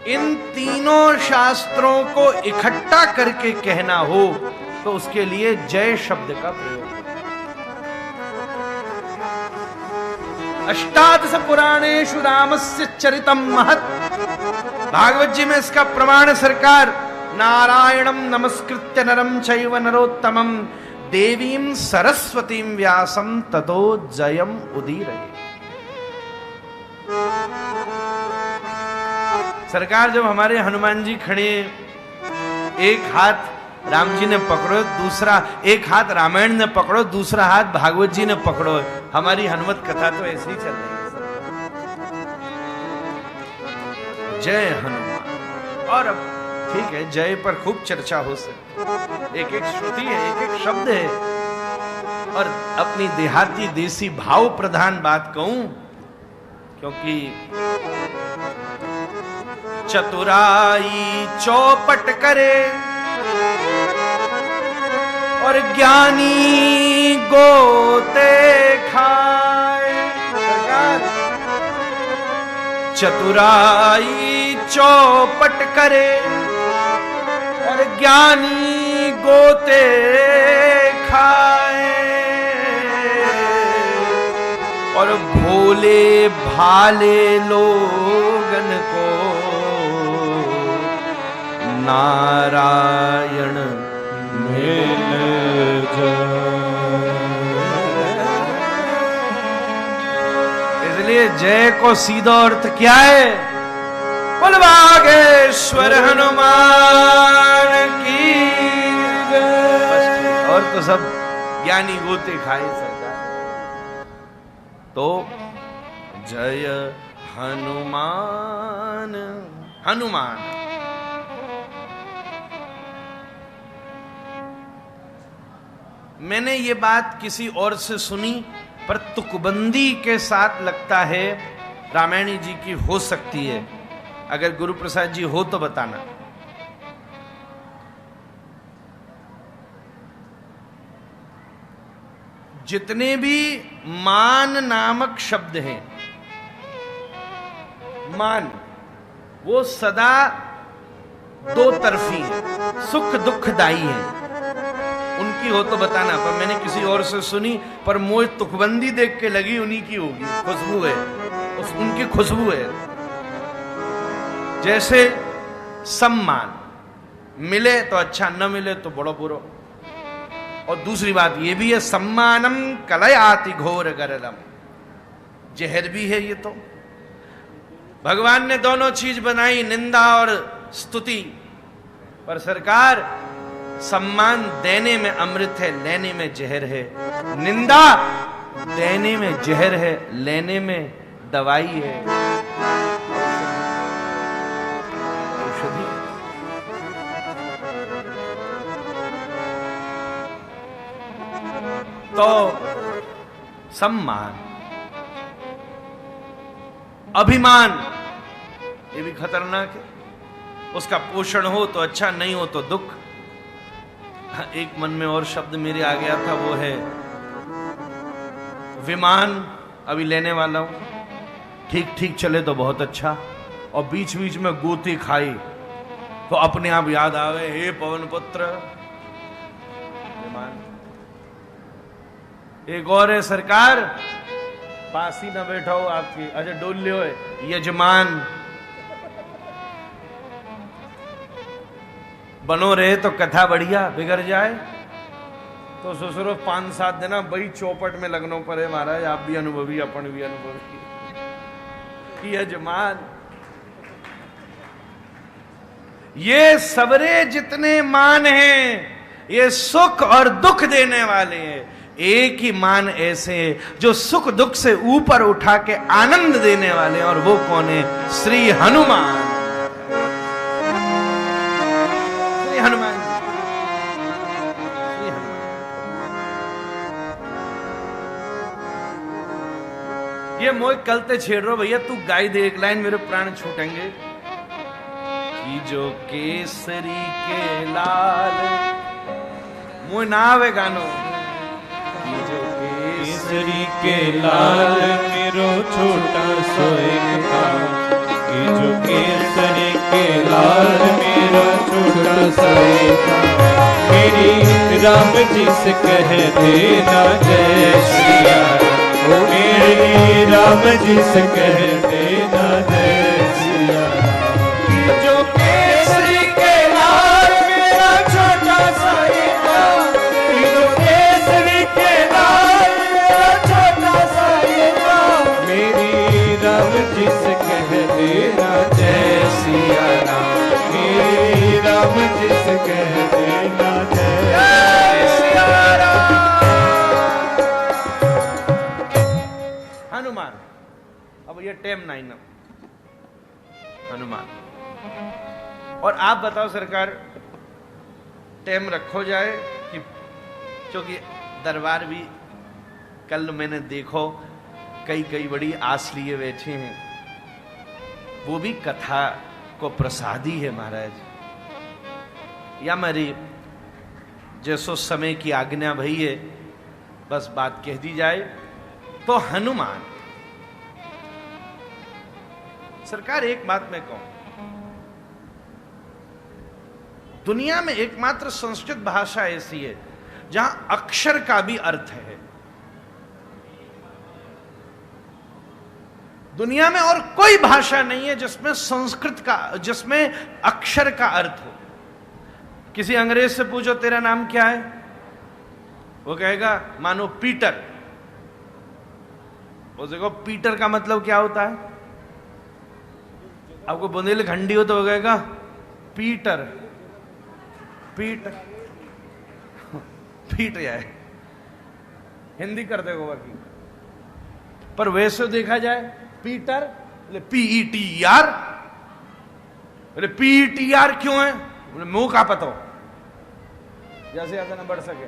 इन तीनों शास्त्रों को इकट्ठा करके कहना हो तो उसके लिए जय शब्द का प्रयोग। अष्टादश पुराणेषु रामस्य चरितं महत्, भागवत जी में इसका प्रमाण सरकार नारायणं नमस्कृत्य नरं चैव नरोत्तमं देवीं सरस्वतीं व्यासं ततो जयम उदीरये। सरकार जब हमारे हनुमान जी खड़े, एक हाथ राम जी ने पकड़ो, दूसरा एक हाथ रामायण ने पकड़ो, दूसरा हाथ भागवत जी ने पकड़ो, हमारी हनुमत कथा तो ऐसे ही चल रही है। जय हनुमान। और अब ठीक है, जय पर खूब चर्चा हो सकती, एक एक श्रुति है, एक एक शब्द है, और अपनी देहाती देसी भाव प्रधान बात कहूं, क्योंकि चतुराई चौपट करे और ज्ञानी गोते खाए। चतुराई चौपट करे और ज्ञानी गोते खाए, और भोले भाले लोगन को नारायण मिल जाए। इसलिए जय को सीधा अर्थ क्या है? बोल बागेश्वर हनुमान की जय। और तो सब ज्ञानी गोते खाए सरकार। तो जय हनुमान, हनुमान मैंने ये बात किसी और से सुनी, पर तुकबंदी के साथ लगता है रामायणी जी की हो सकती है। अगर गुरु प्रसाद जी हो तो बताना। जितने भी मान नामक शब्द हैं, मान वो सदा दो तरफी है, सुख दुखदाई है। उनकी हो तो बताना, पर मैंने किसी और से सुनी, पर मोह तुकबंदी देख के लगी उन्हीं की होगी, खुशबू है, उनकी खुशबू है। जैसे सम्मान मिले तो अच्छा, न मिले तो बड़ो बुरो। और दूसरी बात ये भी है, सम्मानम कलयाति घोर गरलम, जहर भी है ये। तो भगवान ने दोनों चीज बनाई, निंदा और स्तुति, पर सरकार सम्मान देने में अमृत है, लेने में जहर है। निंदा देने में जहर है, लेने में दवाई है। तो सम्मान, अभिमान ये भी खतरनाक है। उसका पोषण हो तो अच्छा, नहीं हो तो दुख। एक मन में और शब्द मेरे आ गया था, वो है विमान। अभी लेने वाला हूं, ठीक ठीक चले तो बहुत अच्छा, और बीच बीच में गोती खाई तो अपने आप याद आ गए, हे पवन पुत्र विमान। एक और है सरकार, पास ही ना बैठा हो आपकी, अच्छा डोल लियो यजमान। बनो रहे तो कथा बढ़िया, बिगड़ जाए तो ससुरो 5-7 दिन वही चौपट में लगनों पर है महाराज। आप भी अनुभवी, अपन भी अनुभवी। यजमान, ये सबरे जितने मान हैं ये सुख और दुख देने वाले हैं। एक ही मान ऐसे है जो सुख दुख से ऊपर उठा के आनंद देने वाले हैं, और वो कौन है? श्री हनुमान। श्री हनुमान, श्री हनुमान। ये मोह कलते छेड़ रहा भैया, तू गाई दे एक लाइन, मेरे प्राण छूटेंगे। कि जो केसरी के लाल, मोह ना आवे गानो। केसरी के लाल मेरो छोटा सो एक था, कि जो केसरी के लाल मेरा छोटा सा एक था। मेरी राम जी से कह देना जय श्री राम, ओ मेरी राम जी से कह देना जय श्री राम। जो केसरी के लाल मेरा छोटा सा एक था, जो केसरी के लाल मेरा छोटा सा एक था। मेरी राम जी से कह देना जय सिया राम, मेरी राम जी से कह देना जय सिया राम। हनुमान, अब ये टेम 9 हनुमान। और आप बताओ सरकार, टेम रखो जाए कि, क्योंकि दरबार भी कल मैंने देखो कई बड़ी आस लिए बैठे हैं, वो भी कथा को प्रसादी है महाराज। या मेरी जैसो समय की आज्ञा भई है, बस बात कह दी जाए तो हनुमान। सरकार एक बात मैं कहूं, दुनिया में एकमात्र संस्कृत भाषा ऐसी है जहां अक्षर का भी अर्थ है। दुनिया में और कोई भाषा नहीं है जिसमें संस्कृत का, जिसमें अक्षर का अर्थ हो। किसी अंग्रेज से पूछो तेरा नाम क्या है, वो कहेगा मानो पीटर। वो देखो पीटर का मतलब क्या होता है। आपको बुंदेलखंडी हो तो वो कहेगा पीटर, पीट पीट जाए, हिंदी कर देगा बाकी। पर वैसे देखा जाए पीटर PETER, बोले PETER क्यों है? बोले मुंह का पता हो, जैसे ज्यादा ना बढ़ सके।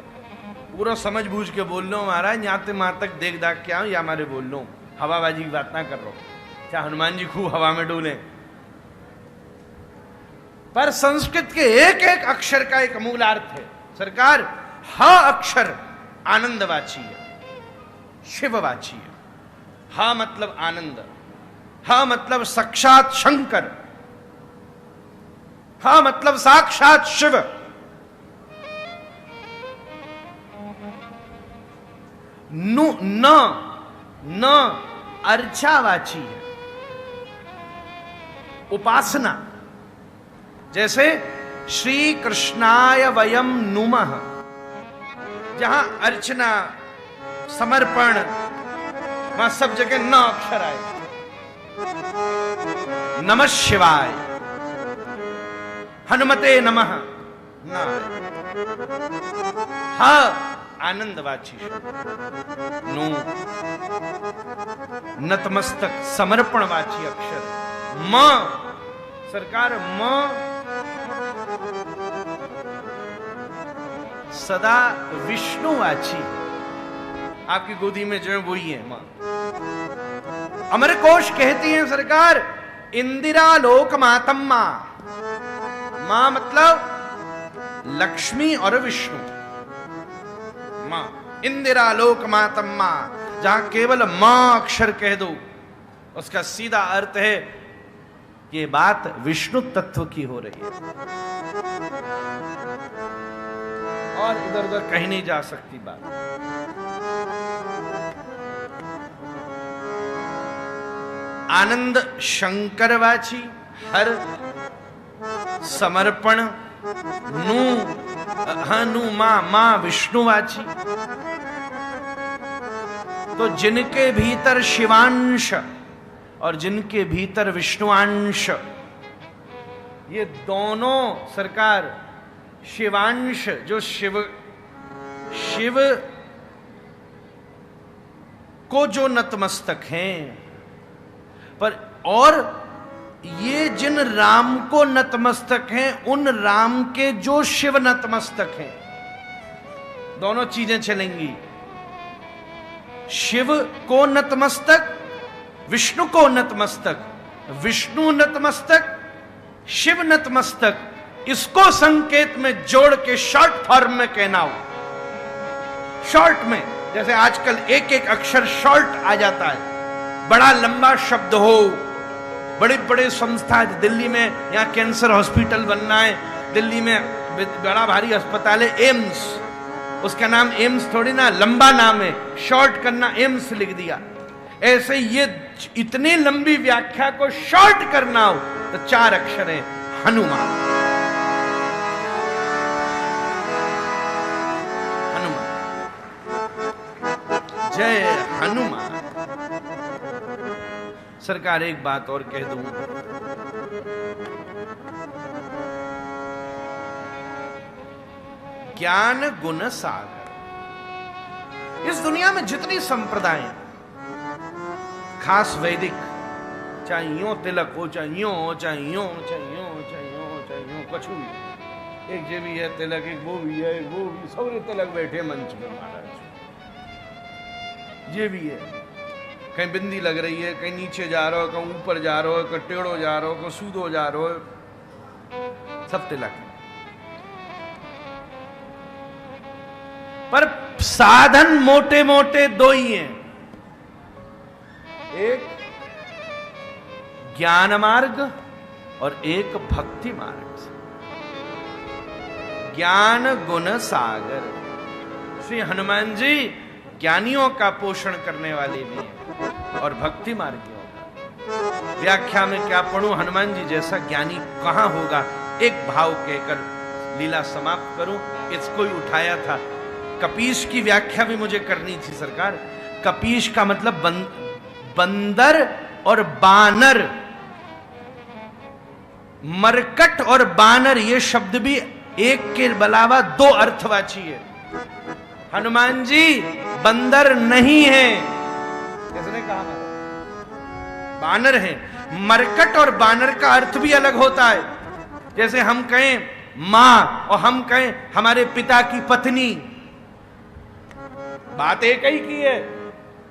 पूरा समझ बूझ के बोल लो महाराज, यहाँ मां तक देख दाख के आओ या हमारे बोल लो, हवाबाजी की बात ना कर रहा हूं। क्या हनुमान जी खूब हवा में डोले? पर संस्कृत के एक एक अक्षर का एक मूलार्थ है सरकार। ह अक्षर आनंदवाची है, शिववाची है। ह मतलब आनंद, ह मतलब साक्षात शंकर, ह मतलब साक्षात शिव। नु न अर्चावाची है, उपासना। जैसे श्री कृष्णाय वयम नुमः, जहां अर्चना समर्पण, वहां सब जगह न अक्षर आए। नमः शिवाय, हनुमते नमः न आए। आनंदवाची नु नतमस्तक समर्पणवाची अक्षर। म सरकार म सदा विष्णुवाची, आपकी गोदी में जो है वही है मां। अमरकोश कहती हैं सरकार, इंदिरा लोक मातम्मा। मां मतलब लक्ष्मी और विष्णु। मां इंदिरा लोक मातम्मा। जहां केवल मां अक्षर कह दो, उसका सीधा अर्थ है कि ये बात विष्णु तत्व की हो रही है और इधर उधर कहीं नहीं जा सकती बात। आनंद शंकरवाची, हर समर्पण, नु हनु मां विष्णुवाची। तो जिनके भीतर शिवांश और जिनके भीतर विष्णुआंश, ये दोनों सरकार शिवांश जो शिव को जो नतमस्तक हैं, पर और ये जिन राम को नतमस्तक हैं, उन राम के जो शिव नतमस्तक हैं, दोनों चीजें चलेंगी। शिव को नतमस्तक, विष्णु को नतमस्तक, विष्णु नतमस्तक, शिव नतमस्तक। इसको संकेत में जोड़ के शॉर्ट फॉर्म में कहना हो, शॉर्ट में, जैसे आजकल एक एक अक्षर शॉर्ट आ जाता है। बड़ा लंबा शब्द हो, बड़े बड़े संस्था, दिल्ली में यहाँ कैंसर हॉस्पिटल बनना है, दिल्ली में बड़ा भारी अस्पताल है एम्स, उसका नाम एम्स थोड़ी ना, लंबा नाम है, शॉर्ट करना एम्स लिख दिया। ऐसे ये इतनी लंबी व्याख्या को शॉर्ट करना हो तो 4 अक्षर है, हनुमान। हनुमान, जय हनुमान। सरकार एक बात और कह दूं, ज्ञान गुण सागर। इस दुनिया में जितनी संप्रदाय, खास वैदिक, चाहे यूं तिलक हो, चाहे यूं हो, चाहे यूं, चाहे यूं, चाहे यूं, चाहे यूं, कुछ भी, एक ये भी है तिलक, एक वो भी है, एक वो भी, सबरे तिलक बैठे मंच में महाराज। ये भी है, कहीं बिंदी लग रही है, कहीं नीचे जा रहा हो, कहीं ऊपर जा रहा हो, कहीं टेढ़ो जा रहा हो, कहीं सूदो जा रहा हो, सब तिलक है। पर साधन मोटे मोटे 2 ही हैं, एक ज्ञान मार्ग और एक भक्ति मार्ग। ज्ञान गुण सागर। श्री हनुमान जी ज्ञानियों का पोषण करने वाले भी हैं और भक्ति मार्गियों का। व्याख्या में क्या पढ़ूं, हनुमान जी जैसा ज्ञानी कहां होगा, एक भाव कहकर लीला समाप्त करूं। इसको ही उठाया था। कपीश की व्याख्या भी मुझे करनी थी सरकार। कपीश का मतलब बंदर और बानर, मरकट और बानर, ये शब्द भी एक के अलावा 2 अर्थवाची है। हनुमान जी बंदर नहीं है, किसने कहा? बानर है। मरकट और बानर का अर्थ भी अलग होता है। जैसे हम कहें मां और हम कहें हमारे पिता की पत्नी, बात एक ही की है,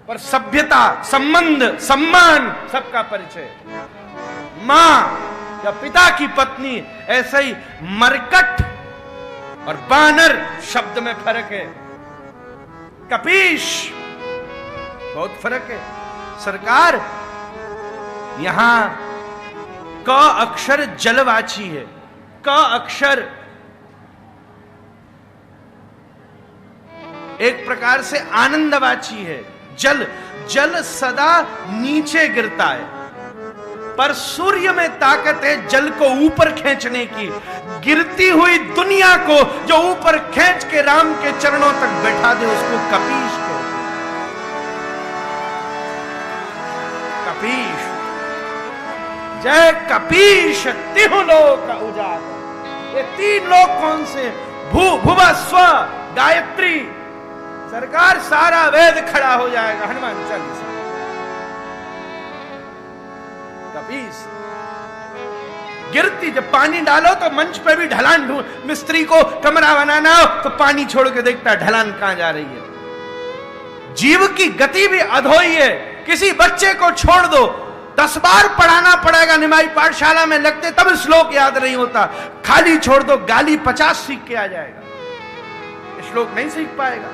पर सभ्यता, संबंध, सम्मान सबका परिचय। मां या पिता की पत्नी, ऐसे ही मरकट और बानर शब्द में फर्क है। कपीश बहुत फर्क है सरकार। यहां क अक्षर जलवाची है, क अक्षर एक प्रकार से आनंदवाची है। जल सदा नीचे गिरता है, पर सूर्य में ताकत है जल को ऊपर खींचने की। गिरती हुई दुनिया को जो ऊपर खींच के राम के चरणों तक बैठा दे, उसको कपीश कहते हैं। कपीश, जय कपीश तिहु लोक उजागर। ये 3 लोक कौन से? भू, भुवा, स्व, गायत्री। सरकार सारा वेद खड़ा हो जाएगा हनुमान चालीसा। कपीश, गिरती, जब पानी डालो तो मंच पे भी ढलान ढूंढ, मिस्त्री को कमरा बनाना हो तो पानी छोड़ के देखता है ढलान कहां जा रही है। जीव की गति भी अधोई है। किसी बच्चे को छोड़ दो, 10 बार पढ़ाना पड़ेगा, निमाई पाठशाला में लगते तब श्लोक याद नहीं होता। खाली छोड़ दो, गाली 50 सीख के आ जाएगा, श्लोक नहीं सीख पाएगा।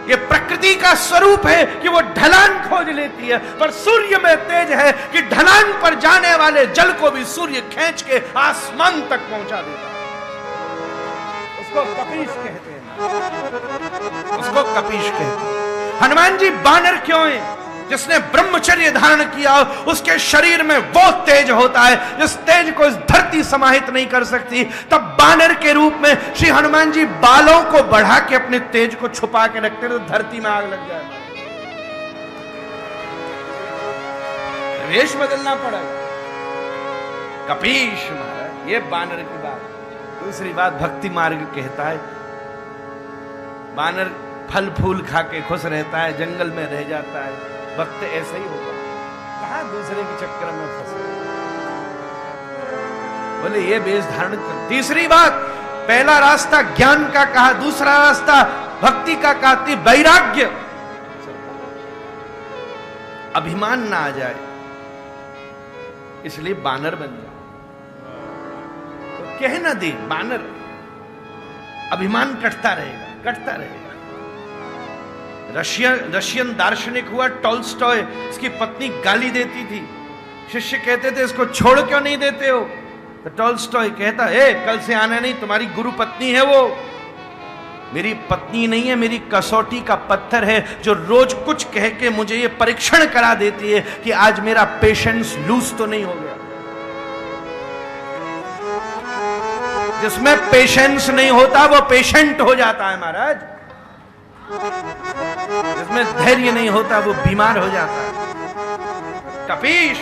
ये प्रकृति का स्वरूप है कि वो ढलान खोज लेती है, पर सूर्य में तेज है कि ढलान पर जाने वाले जल को भी सूर्य खींच के आसमान तक पहुंचा देता है। उसको कपीश कहते हैं, उसको कपीश कहते हैं। हनुमान जी बानर क्यों हैं? जिसने ब्रह्मचर्य धारण किया उसके शरीर में वो तेज होता है जिस तेज को इस धरती समाहित नहीं कर सकती। तब बानर के रूप में श्री हनुमान जी बालों को बढ़ा के अपने तेज को छुपा के रखते तो धरती में आग लग जाए। वेश बदलना पड़ेगा। कपीश महाराज, ये बानर की बात। दूसरी बात, भक्ति मार्ग कहता है बानर फल फूल खा के खुश रहता है, जंगल में रह जाता है। भक्त ऐसा ही होगा, कहां दूसरे के चक्कर में फंसे। बोले ये वेश धारण कर। तीसरी बात, पहला रास्ता ज्ञान का कहा, दूसरा रास्ता भक्ति का कहती वैराग्य। अभिमान ना आ जाए इसलिए बानर बन जाओ। तो कह ना दे बानर, अभिमान कटता रहेगा, कटता रहेगा। रशियन दार्शनिक हुआ टॉल्स्टॉय, इसकी पत्नी गाली देती थी। शिष्य कहते थे इसको छोड़ क्यों नहीं देते हो? तो टॉल्स्टॉय कहता है कल से आना नहीं, तुम्हारी गुरु पत्नी है वो। मेरी पत्नी नहीं है, मेरी कसौटी का पत्थर है जो रोज कुछ कह के मुझे ये परीक्षण करा देती है कि आज मेरा पेशेंस लूज तो नहीं हो गया। जिसमें पेशेंस नहीं होता वो पेशेंट हो जाता है महाराज। जिसमें धैर्य नहीं होता वो बीमार हो जाता है। कपीश।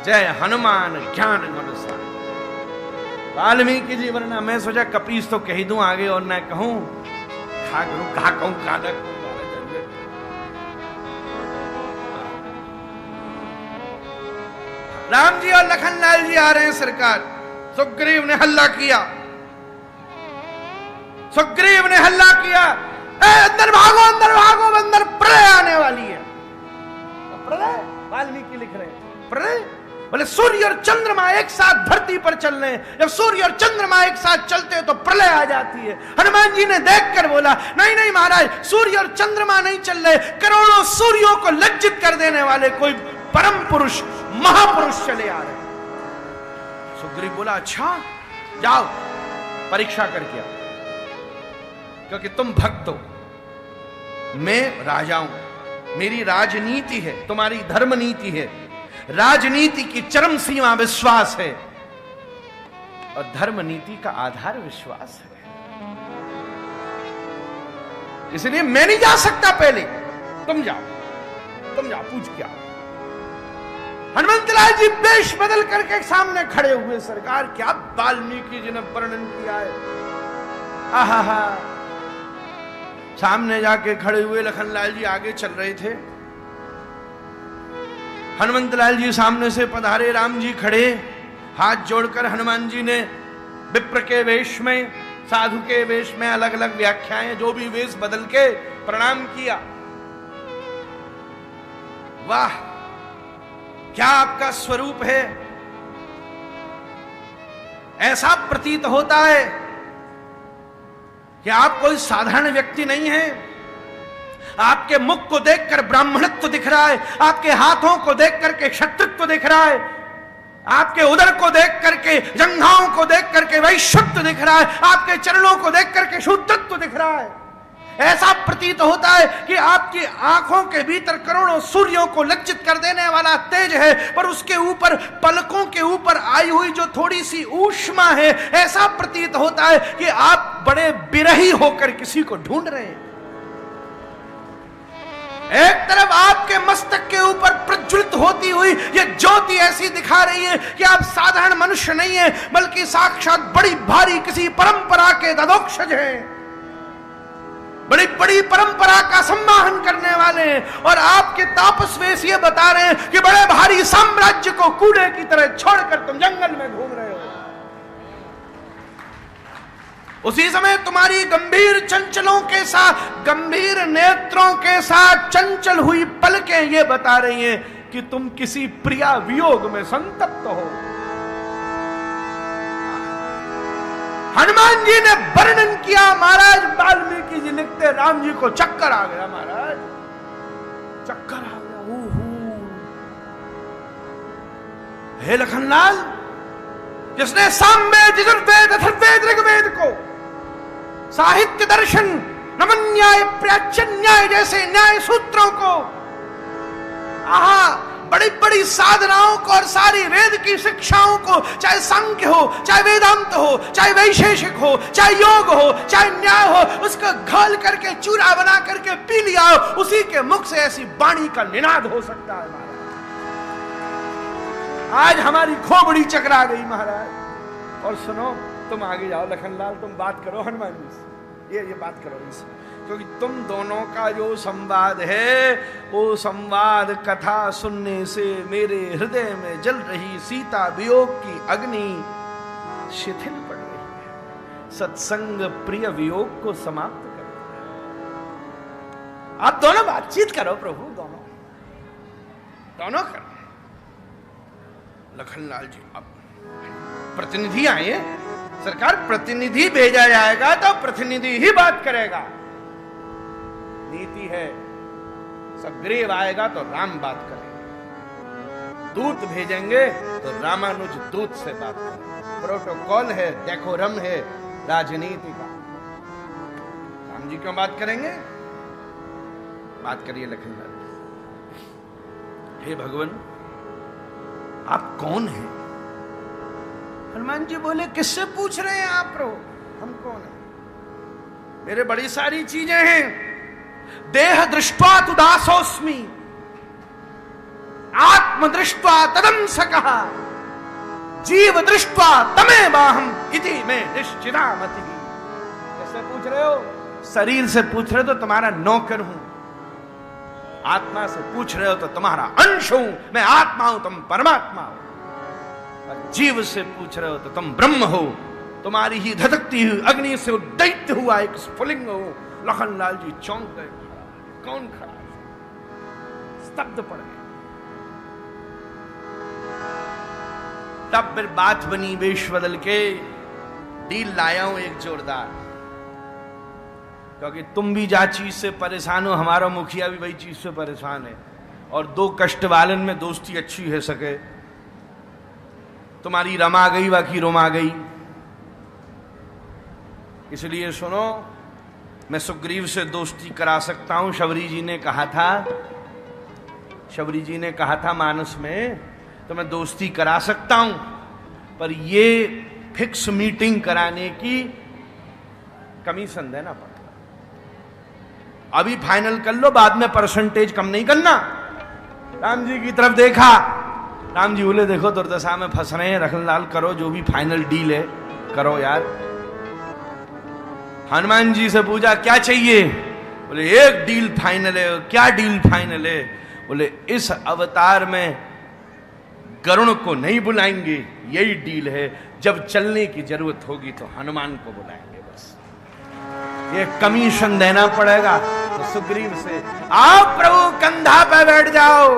जय हनुमान ज्ञान गुण सागर। वाल्मीकि जी वरना मैं सोचा कपीश तो कह दूं आगे और ना कहूं, खा करूं कहा कहूं कानक। राम जी और लखनलाल जी आ रहे हैं सरकार। सुग्रीव ने हल्ला किया, सुग्रीव ने हल्ला किया, अंदर भागो अंदर प्रलय आने वाली है। प्रलय वाल्मीकि लिख रहे हैं, प्रलय बोले सूर्य और चंद्रमा एक साथ धरती पर चल रहे हैं। जब सूर्य और चंद्रमा एक साथ चलते हैं तो प्रलय आ जाती है। हनुमान जी ने देखकर बोला नहीं नहीं महाराज, सूर्य और चंद्रमा नहीं चल रहे, करोड़ों सूर्यों को लज्जित कर देने वाले कोई परम पुरुष महापुरुष चले आ रहे। सुग्रीव बोला अच्छा जाओ परीक्षा करके आओ, क्योंकि तुम भक्त हो, मैं राजा हूं, मेरी राजनीति है, तुम्हारी धर्म नीति है। राजनीति की चरम सीमा विश्वास है और धर्म नीति का आधार विश्वास है। इसलिए मैं नहीं जा सकता, पहले तुम जाओ पूछ के आओ। हनुमंतलाल जी वेश बदल करके सामने खड़े हुए। सरकार क्या वाल्मीकि जी ने वर्णन किया है, आहा। सामने जाके खड़े हुए। लखनलाल जी आगे चल रहे थे, हनुमंतलाल जी सामने से पधारे। राम जी खड़े, हाथ जोड़कर हनुमान जी ने विप्र के वेश में, साधु के वेश में, अलग अलग व्याख्याएं जो भी वेश बदल के प्रणाम किया। वाह क्या आपका स्वरूप है। ऐसा प्रतीत होता है कि आप कोई साधारण व्यक्ति नहीं है। आपके मुख को देखकर ब्राह्मणत्व दिख रहा है, आपके हाथों को देख करके क्षत्रित्व दिख रहा है, आपके उदर को देख करके, जंघाओं को देख करके वैश्यत्व दिख रहा है, आपके चरणों को देख करके शूद्रत्व दिख रहा है। ऐसा प्रतीत होता है कि आपकी आंखों के भीतर करोड़ों सूर्यों को लज्जित कर देने वाला तेज है, पर उसके ऊपर पलकों के ऊपर आई हुई जो थोड़ी सी ऊष्मा है, ऐसा प्रतीत होता है कि आप बड़े बिरही होकर किसी को ढूंढ रहे हैं। एक तरफ आपके मस्तक के ऊपर प्रज्वलित होती हुई ये ज्योति ऐसी दिखा रही है कि आप साधारण मनुष्य नहीं है, बल्कि साक्षात बड़ी भारी किसी परंपरा के दधोक्षज हैं, बड़ी बड़ी परंपरा का सम्मान करने वाले हैं। और आपके तापस वेश ये बता रहे हैं कि बड़े भारी साम्राज्य को कूड़े की तरह छोड़कर तुम जंगल में घूम रहे हो। उसी समय तुम्हारी गंभीर चंचलों के साथ, गंभीर नेत्रों के साथ चंचल हुई पलकें ये बता रही हैं कि तुम किसी प्रिया वियोग में संतप्त हो। हनुमान जी ने वर्णन किया, महाराज वाल्मीकि जी लिखते राम जी को चक्कर आ गया, महाराज चक्कर आ गया। हे लखनलाल, जिसने सामवेद, यजुर्वेद, अथर्ववेद, ऋग्वेद को, साहित्य, दर्शन, नमन न्याय, प्राच्य न्याय जैसे न्याय सूत्रों को, बड़ी बड़ी साधनाओं को और सारी वेद की शिक्षाओं को, चाहे सांख्य हो, चाहे वेदांत हो, चाहे वैशेषिक हो, चाहे योग हो, चाहे न्याय हो, उसको घोल करके चूरा बना करके पी लिया, उसी के मुख से ऐसी वाणी का निनाद हो सकता है। महाराज आज हमारी खोपड़ी चकरा गई महाराज। और सुनो, तुम आगे जाओ लखनलाल, तुम बात करो हनुमान जी से, ये बात करो इनसे, क्योंकि तुम दोनों का जो संवाद है, वो संवाद कथा सुनने से मेरे हृदय में जल रही सीता वियोग की अग्नि शिथिल पड़ रही है। सत्संग प्रिय वियोग को समाप्त कर। आप दोनों बातचीत करो प्रभु, दोनों करो। लखनलाल जी, अब प्रतिनिधि आए, सरकार प्रतिनिधि भेजा जाएगा तो प्रतिनिधि ही बात करेगा, नीति है। सग्रीव आएगा तो राम बात करेंगे, दूत भेजेंगे तो रामानुज दूत से बात करेंगे। प्रोटोकॉल है, डेकोरम है राजनीति का। राम जी क्यों बात करेंगे? बात करिए लखनलाल। हे भगवान, आप कौन हैं? हनुमान जी बोले, किससे पूछ रहे हैं आप प्रभु? हम कौन हैं? मेरे बड़ी सारी चीजें हैं। देह दृष्ट्वा तु दासोस्मि, आत्म दृष्ट्वा तदं सकः, जीव दृष्ट्वा तमेवाहम् इति मे निश्चितामतिः। कैसे पूछ रहे हो? शरीर से पूछ रहे हो तो तुम्हारा नौकर हूं, आत्मा से पूछ रहे हो तो तुम्हारा अंश हूं, मैं आत्मा हूं, तुम परमात्मा हो। और जीव से पूछ रहे हो तो तुम ब्रह्म हो, तुम्हारी ही धधकती हुई अग्नि से उद्दीप्त हुआ एक स्फुलिंग हो। लखनलाल जी चौंक गए, कौन खड़ा? स्तब्ध पड़ गए। तब फिर बात बनी, वेश बदल के डील लाया हूं एक जोरदार, क्योंकि तुम भी जा चीज से परेशान हो, हमारा मुखिया भी वही चीज से परेशान है, और दो कष्ट वालन में दोस्ती अच्छी है सके। तुम्हारी रमा गई, बाकी रोमा गई। इसलिए सुनो, मैं सुग्रीव से दोस्ती करा सकता हूं। शबरी जी ने कहा था मानस में, तो मैं दोस्ती करा सकता हूं, पर ये फिक्स मीटिंग कराने की कमीशन देना पड़ता। अभी फाइनल कर लो, बाद में परसेंटेज कम नहीं करना। राम जी की तरफ देखा, राम जी बोले, देखो दुर्दशा में फंस रहे हैं, लखनलाल करो जो भी फाइनल डील है करो यार। हनुमान जी से पूछा क्या चाहिए? बोले एक डील फाइनल है। क्या डील फाइनल है? बोले इस अवतार में गरुण को नहीं बुलाएंगे, यही डील है। जब चलने की जरूरत होगी तो हनुमान को बुलाएंगे, बस ये कमीशन देना पड़ेगा। तो सुग्रीव से, आओ प्रभु कंधा पे बैठ जाओ।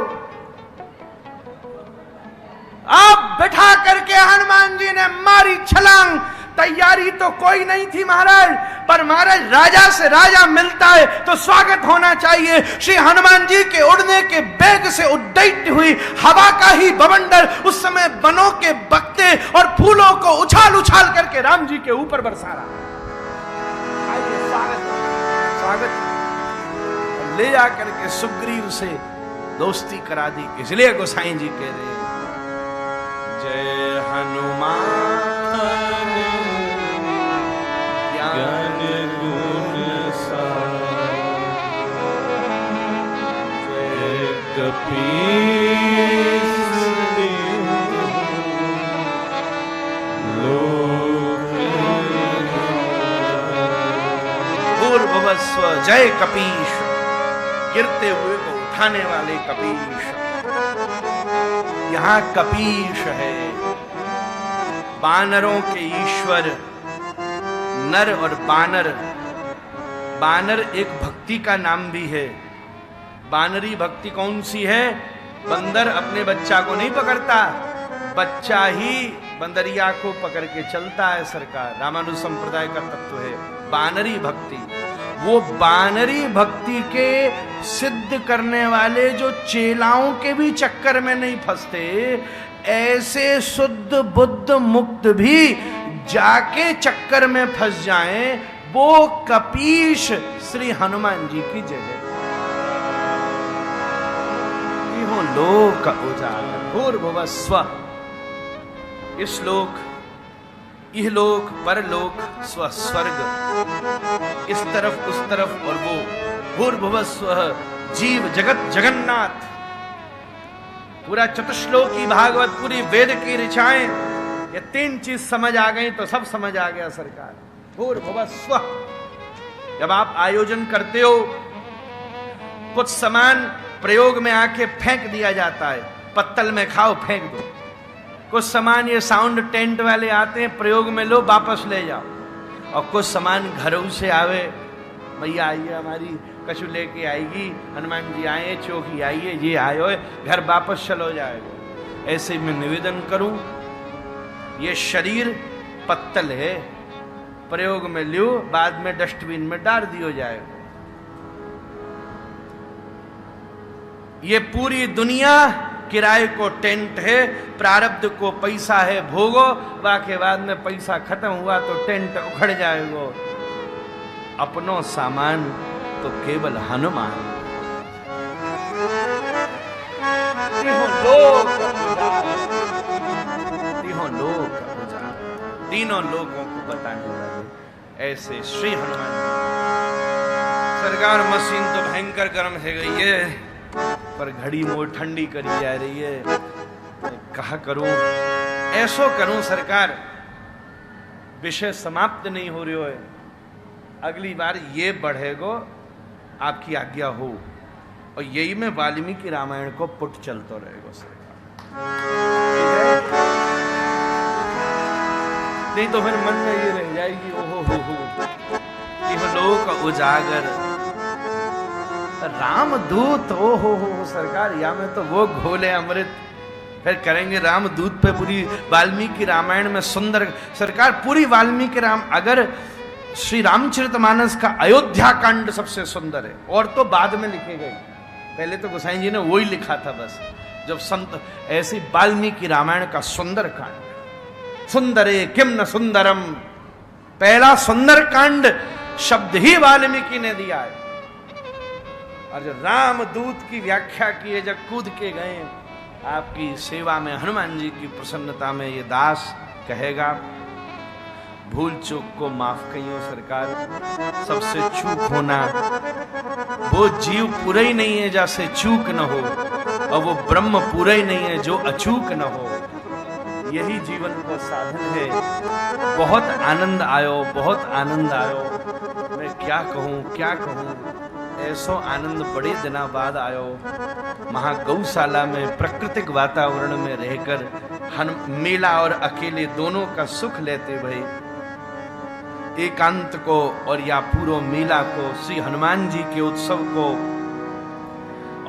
अब बैठा करके हनुमान जी ने मारी छलांग। तैयारी तो कोई नहीं थी महाराज, पर महाराज राजा से राजा मिलता है तो स्वागत होना चाहिए। श्री हनुमान जी के उड़ने के वेग से उद्दीप्त हुई हवा का ही बवंडर उस समय बनों के बक्ते और फूलों को उछाल उछाल करके राम जी के ऊपर बरसा रहा। स्वागत ले जाकर के सुग्रीव से दोस्ती करा दी। इसलिए गोसाई जी कह रहे हैं, जय हनुमान ज्ञान गुण सागर, जय कपीस पूर्ववस्व, जय कपीश, गिरते हुए को उठाने वाले कपीश। यहां कपीश है, वानरों के ईश्वर, नर और बानर, बानर एक भक्ति का नाम भी है। बानरी भक्ति कौन सी है? बंदर अपने बच्चा को नहीं पकड़ता, बच्चा ही बंदरिया को पकड़ के चलता है। सरकार रामानुज संप्रदाय का तत्व है बानरी भक्ति। वो बानरी भक्ति के सिद्ध करने वाले जो चेलाओं के भी चक्कर में नहीं फंसते, ऐसे शुद्ध बुद्ध मुक्त भी जाके चक्कर में फंस जाएं, वो कपीश श्री हनुमान जी की जगह। लोक उजागर भूर्भुवः स्वः, इस लोक, इह लोक, परलोक, स्व स्वर्ग, इस तरफ उस तरफ, और वो भूर्भुवः स्वः, जीव जगत जगन्नाथ, पूरा चतुश्लोकी भागवत, पूरी वेद की ऋचाएं, ये तीन चीज समझ आ गई तो सब समझ आ गया। सरकार भूर्भुवः स्वः। जब आप आयोजन करते हो, कुछ सामान प्रयोग में आके फेंक दिया जाता है, पत्तल में खाओ फेंक दो। कुछ सामान ये साउंड टेंट वाले आते हैं, प्रयोग में लो वापस ले जाओ। और कुछ सामान घरों से आवे, भैया आइए हमारी कछु लेके आएगी, हनुमान जी आए, चौकी आइए, ये आयो, घर वापस चलो जाएगा। ऐसे मैं निवेदन करूं, ये शरीर पत्तल है, प्रयोग में लियो, बाद में डस्टबिन में डाल दियो जाएगा। ये पूरी दुनिया किराए को टेंट है, प्रारब्ध को पैसा है, भोगो, बाकी बाद में पैसा खत्म हुआ तो टेंट उखड़ जाएगा। अपनो सामान तो केवल हनुमान। तीनों लोगों को बताने वाले ऐसे श्री हनुमान। सरकार मशीन तो भयंकर गर्म है गई है, पर घड़ी मोड़ ठंडी करी जा रही है। कहा करूं, ऐसो करूं सरकार, विषय समाप्त नहीं हो रही है, अगली बार ये बढ़ेगो, आपकी आज्ञा हो, और यही में वाल्मीकि रामायण को पुट चलते रहेगा सरकार। नहीं तो फिर मन में ये रह जाएगी, ओहो हो लोक उजागर रामदूत, ओ हो सरकार, या में तो वो घोले अमृत, फिर करेंगे रामदूत पे पूरी वाल्मीकि रामायण में सुंदर। सरकार पूरी वाल्मीकि राम, अगर श्री रामचरितमानस का अयोध्या कांड सबसे सुंदर है, और तो बाद में लिखे गए, पहले तो गोसाई जी ने वो ही लिखा था बस। जब संत ऐसी वाल्मीकि रामायण का सुंदर कांड, सुंदरे किम न सुंदरम, पहला सुंदर कांड शब्द ही वाल्मीकि ने दिया है। और जो रामदूत की व्याख्या की है, जब कूद के गए आपकी सेवा में, हनुमान जी की प्रसन्नता में, ये दास कहेगा भूल चूक को माफ करियो सरकार। सबसे चूक होना, वो जीव पूरा ही नहीं है जैसे चूक न हो, और वो ब्रह्म पूरा ही नहीं है जो अचूक न हो। यही जीवन का साधन है। बहुत आनंद आयो, बहुत आनंद आयो, मैं क्या कहूँ, ऐसो आनंद बड़े दिना बाद आयो। महागौशाला में प्राकृतिक वातावरण में रहकर मेला और अकेले दोनों का सुख लेते भाई, एकांत को और या पूरा मेला को, श्री हनुमान जी के उत्सव को,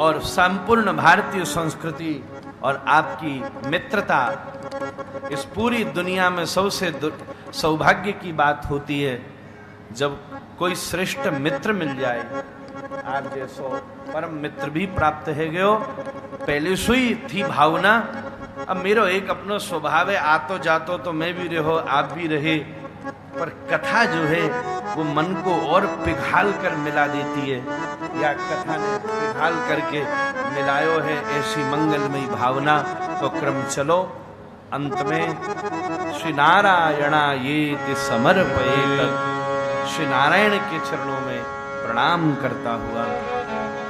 और संपूर्ण भारतीय संस्कृति और आपकी मित्रता, इस पूरी दुनिया में सबसे सौभाग्य की बात होती है जब कोई श्रेष्ठ मित्र मिल जाए। आप जैसो परम मित्र भी प्राप्त है गयो, पहले से ही थी भावना। अब मेरा एक अपना स्वभाव है, आतो जातो तो मैं भी रहो, आप भी रहे, पर कथा जो है वो मन को और पिघाल कर मिला देती है, या कथा ने पिघाल करके मिलायो है ऐसी मंगलमयी भावना। तो क्रम चलो, अंत में श्री नारायणा ये समर्पयेत, श्री नारायण के चरणों में प्रणाम करता हुआ,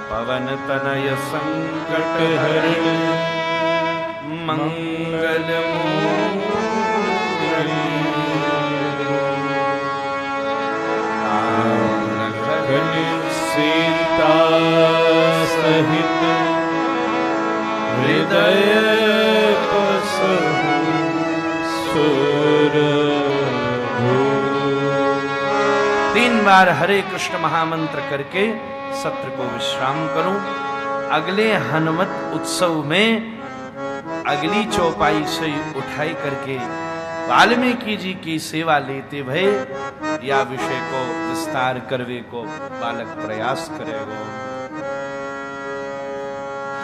पवन तनय संकट हरण मंगल सीता सहित हृदय पसहु सुर बार हरे कृष्ण महामंत्र करके सत्र को विश्राम करूं। अगले हनुमत उत्सव में अगली चौपाई से उठाई करके वाल्मीकि जी की सेवा लेते भय या विषय को विस्तार करवे को बालक प्रयास करेगो।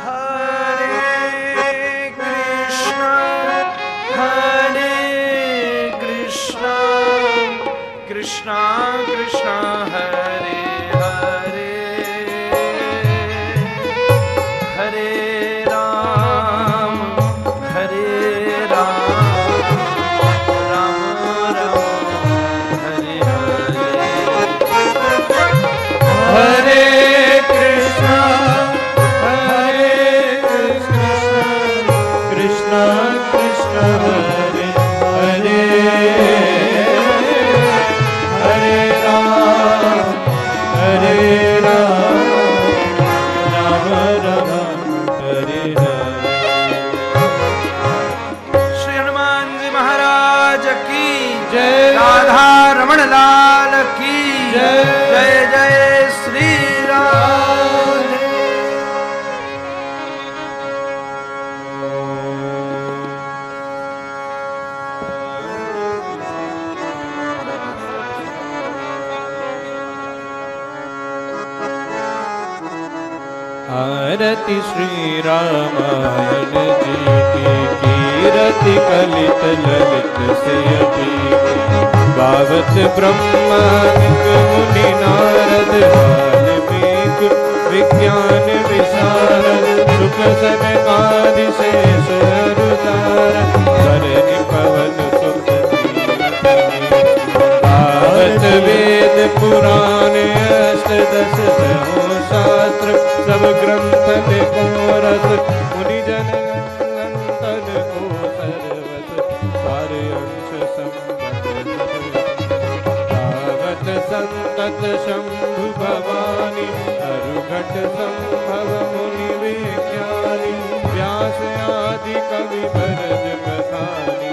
हरे कृष्ण कृष्ण कृष्ण हरे हरे हरे राम राम राम हरे हरे कृष्ण कृष्ण कृष्ण हरे हरे रमण लाल की जय। जय जय श्री राम। आरती श्री रामायण जी की कीरति कलित ललित से गावत ब्रह्मानिक मुनि नारद वाल्मीकि विज्ञान विशारद सुख सनकादि शेष अरुतार धरनि पवन सुत गावत वेद पुराण अष्टदश शास्त्र सब ग्रंथ को रस मुनि जन अंतन को सर्वस सारे अंश संतत शंभु भवानी अरुघट संभव मुनि विज्ञानी व्यास आदि कवि भरत बखानी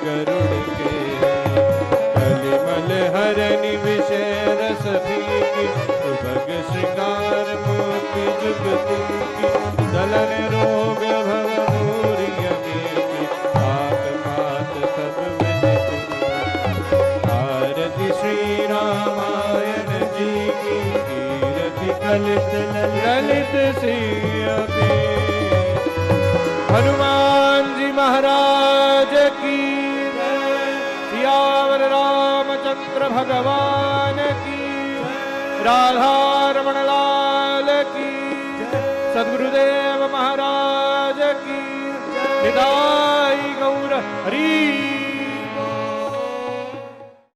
गरुड़ के कलिमल हरनि विषय रस भीति सुभग श्रृंगार मोति जुगति की दलन रोग भव मूर्य की पात पात सब श्री रामायण जी की कीरति कलित ललित सियति हनुमान जी महाराज की सियावर रामचंद्र भगवान की राधा रमण लाल की सद्गुरुदेव महाराज की निताई गौर हरि।